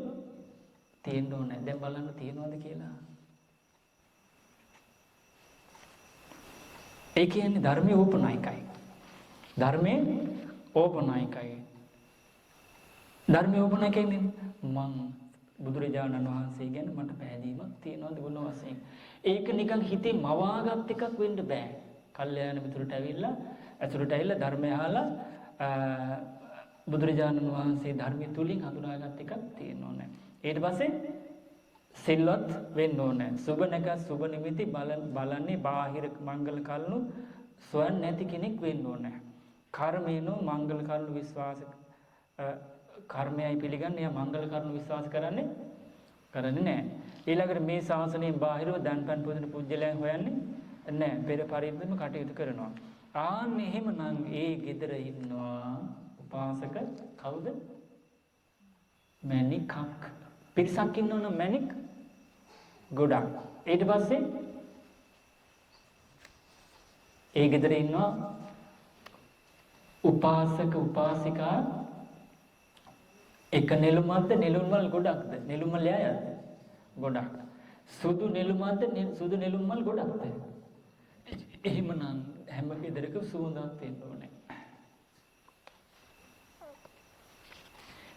තියෙන්න ඕනේ. දැන් බලන්න තියෙනවද කියලා. ඒ කියන්නේ ධර්මයේ ඕපනායකයි. ධර්මයේ ඕපනායකයි. ධර්මයේ ඕපනායකයි මං බුදුරජාණන් වහන්සේ ගැන මට පැහැදීමක් තියෙනවද ගුණ වශයෙන්. ඒක නිකන් හිතේ මවාගත් එකක් වෙන්න බෑ. කල්යාණ මිතුරට ඇවිල්ලා ධර්මය අහලා බුදුරජාණන් වහන්සේ ධර්මයේ තුලින් හඳුනාගත් එකක් තියෙන්න ඕනේ. ඊට පස්සේ සිල්වත් වෙන්න ඕනේ. සුබනක සුබ නිමිති බලන්නේ බාහිර මංගල කරුණු සොයන්නේ නැති කෙනෙක් වෙන්න ඕනේ. කර්මේනෝ මංගල කරුණු විශ්වාස කර්මයයි පිළිගන්නේ යා මංගල කරුණු විශ්වාස කරන්නේ නැහැ. ඊළඟට මේ ශාසනයෙන් බාහිරව දන්පන් පුදන පුජ්‍යලයන් හොයන්නේ නැහැ. පෙර පරිද්දම කටයුතු කරනවා. ආන්න එහෙමනම් ඒ ගෙදර ඉන්නවා උපාසක කවුද? මණිකක්. පිරිසක් ඉන්නවනම් මණික් ගොඩක්. ඊට පස්සේ ඒ ගෙදර ඉන්නවා උපාසක උපාසිකා එක නෙළුමක්ද නෙළුම්මල් ගොඩක්ද? නෙළුම්මල් යායද? ගොඩක්. සුදු නෙළුමක්ද සුදු නෙළුම්මල් ගොඩක්ද? එහෙමනම් හැම ගෙදරකම සුවඳක් තියෙන්න ඕනේ.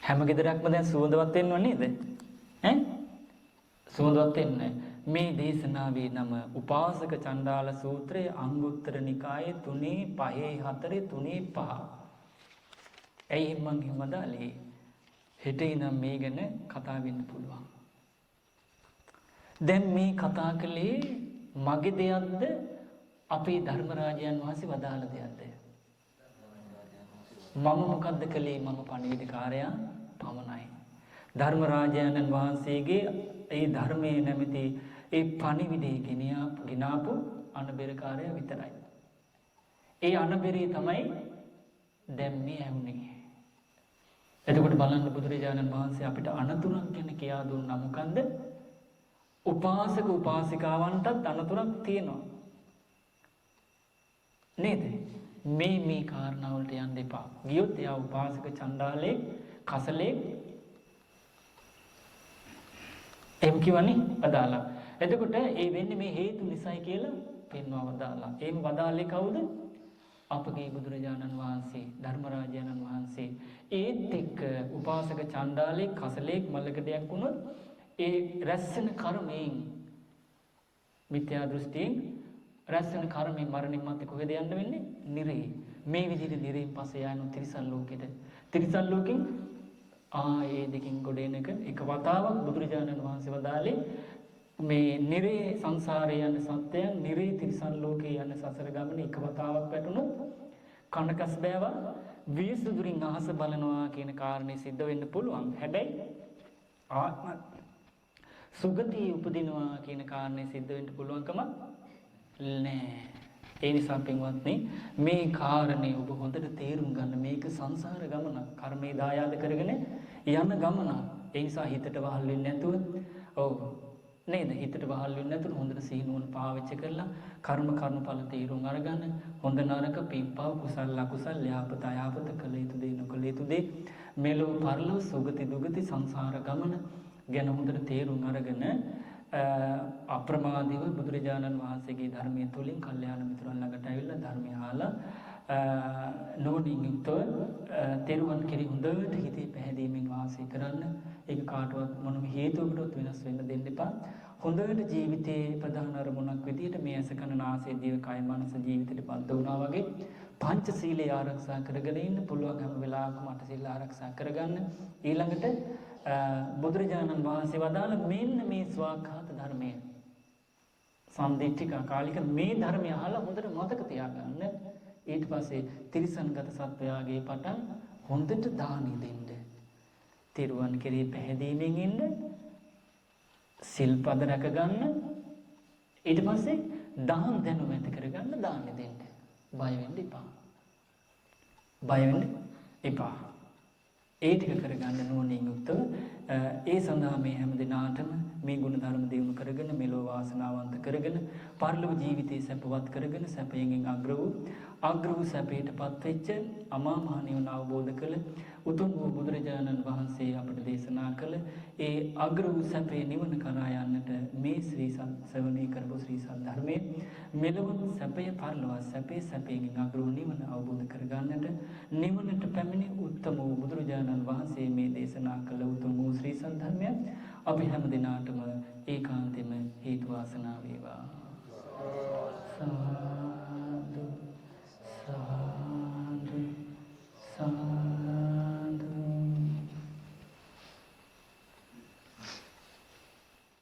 හැම ගෙදරක්ම දැන් සුවඳවත් වෙන්නව නේද? ඈ? සුවඳවත් වෙන්නේ. මේ දේශනාවේ නම උපාසක චණ්ඩාල සූත්‍රයේ අංගුත්තර නිකායේ 3 5 4 3 5. ඇයි මං හිමදාලේ? හෙට ඉඳන් මේ ගැන කතා වෙන්න පුළුවන්. දැන් මේ කතා කළේ මගේ දෙයක්ද අපේ ධර්මරාජයන් වහන්සේ වදාළ දෙයක්ද? මම මොකද්ද කළේ? මම පණිවිඩකාරයා පමණයි. ධර්මරාජයන් වහන්සේගේ ඒ ධර්මයේ නැමැති ඒ පණිවිඩේ ගෙනාපු අනබෙරකාරයා විතරයි. ඒ අනබෙරේ තමයි දැන් මේ ඇහුනේ. එතකොට බලන්න බුදුරජාණන් වහන්සේ අපිට අනතුරක් ගැන කියා දුන්නා. මොකන්ද? උපාසක උපාසිකාවන්ටත් අනතුරක් තියෙනවා. නේද? මේ කාරණා වලට යන්න එපා. ගියොත් එයා උපාසක චණ්ඩාලේ කසලේ එම් කිවන්නේ අදාලා. එතකොට ඒ වෙන්නේ මේ හේතු නිසායි කියලා පෙන්වව දාලා. එම් වදාලේ කවුද? අපගේ බුදුරජාණන් වහන්සේ, ධර්මරාජයන් වහන්සේ. ඒත් එක්ක උපාසක චණ්ඩාලේ කසලේ මල්ලකඩයක් වුණොත් ඒ රැස්සන කර්මයෙන් මිත්‍යා දෘෂ්ටියෙන් රැස්සන කර්මයෙන් මරණින් මත්තේ කොහෙද යන්න වෙන්නේ? නිරේ. මේ විදිහට නිරේන් පස්සේ යන තිරිසන් ලෝකෙට. තිරිසන් ලෝකෙන් ඒ දෙකින් ගොඩ එන එක වතාවක් බුදුරජාණන් වහන්සේ වදාලේ මේ නිරේ සංසාරේ යන සත්‍යයන් නිරේ තිරිසන් ලෝකේ යන සසර ගමන එක වතාවක් වැටුණොත් කණකස් බෑවා විසුදුරින් අහස බලනවා කියන කාරණේ සිද්ධ වෙන්න පුළුවන්. හැබැයි ආත්ම සුගතිය උපදිනවා කියන කාරණේ සිද්ධ වෙන්න පුළුවන්කම නෑ. ඒ නිසා පින්වත්නි මේ කාරණේ ඔබ හොඳට තේරුම් ගන්න. මේක සංසාර ගමන, කර්මේ දායාද කරගෙන යන ගමන. ඒ නිසා හිතට වහල් වෙන්නේ නැතුව නේද? හිතට වහල් වෙන්නේ නැතුව හොඳට සීනුවන් පාවිච්චි කරලා කර්මඵල තීරුම් අරගන්න. හොඳ නරක පින්පව් කුසල අකුසල යහපත අයහපත කළ යුතු දේ නොකළ යුතු දේ මෙලොව පරලොව සුගති දුගති සංසාර ගමන ගැන හොඳට තේරුම් අරගෙන අප්‍රමාදීව බුදුරජාණන් වහන්සේගේ ධර්මයේ තුලින් කල්යාණ මිතුරන් ළඟට ඇවිල්ලා ධර්මය අහලා නෝනින් යුක්තව තෙරුවන් කෙරෙහි හොඳට හිතේ පැහැදීමෙන් වාසය කරන්න. ඒක කාටවත් මොනම හේතුවකටවත් වෙනස් වෙන්න දෙන්න එපා. හොඳට ජීවිතයේ ප්‍රධාන අරමුණක් විදිහට මේ ඇස කන නාසය දිව කය මනස ජීවිතේට බද්ධ වුණා වගේ පංචශීලය ආරක්ෂා කරගෙන ඉන්න පුළුවන්. හැම වෙලාවකම අටසීල ආරක්ෂා කරගන්න. ඊළඟට බුදුරජාණන් වහන්සේ වදාළ මෙන්න මේ ස්වාඛාත ධර්මය සම්දිට්ඨික කාලික මේ ධර්මය අහලා හොඳට මතක තියාගන්න. ඊට පස්සේ තිරිසන්ගත සත්වයාගේ පටන් හොඳට දානි දෙන්න. තිරුවන් කෙරෙහි පැහැදීමෙන් ඉන්න. සිල්පද රැක ගන්න. ඊට පස්සේ දහම් දැනුම ඇති කරගන්න දානි දෙන්න. බය වෙන්න එපා. බය වෙන්න එපා. ඒ ටික කරගන්න ඕනෙන් යුක්තව ඒ සඳහා මේ හැම දිනාටම මේ ගුණ ධර්ම දියුණු කරගෙන මෙලොව වාසනාවන්ත කරගෙන පරලොව ජීවිතේ සැපවත් කරගෙන සැපයෙන් අග්‍ර වූ සැපයටපත් වෙච්ච අමා මහ නිවන අවබෝධ කළ උතුම් වූ බුදුරජාණන් වහන්සේ අපට දේශනා කළ ඒ අග්‍ර වූ සැපේ නිවන කරා යන්නට මේ ශ්‍රී ශ්‍රවණී කරපු ශ්‍රී සද්ධර්මයේ මෙලොව සැපය පරලොව සැපයෙන් අග්‍ර වූ නිවන අවබෝධ කරගන්නට නිවනට පැමිණි උත්තම වූ බුදුරජාණන් වහන්සේ මේ දේශනා කළ උතුම් වූ ශ්‍රී සද්ධර්මය අපි හැම දිනාටම ඒකාන්තෙම හේතු වාසනා වේවා.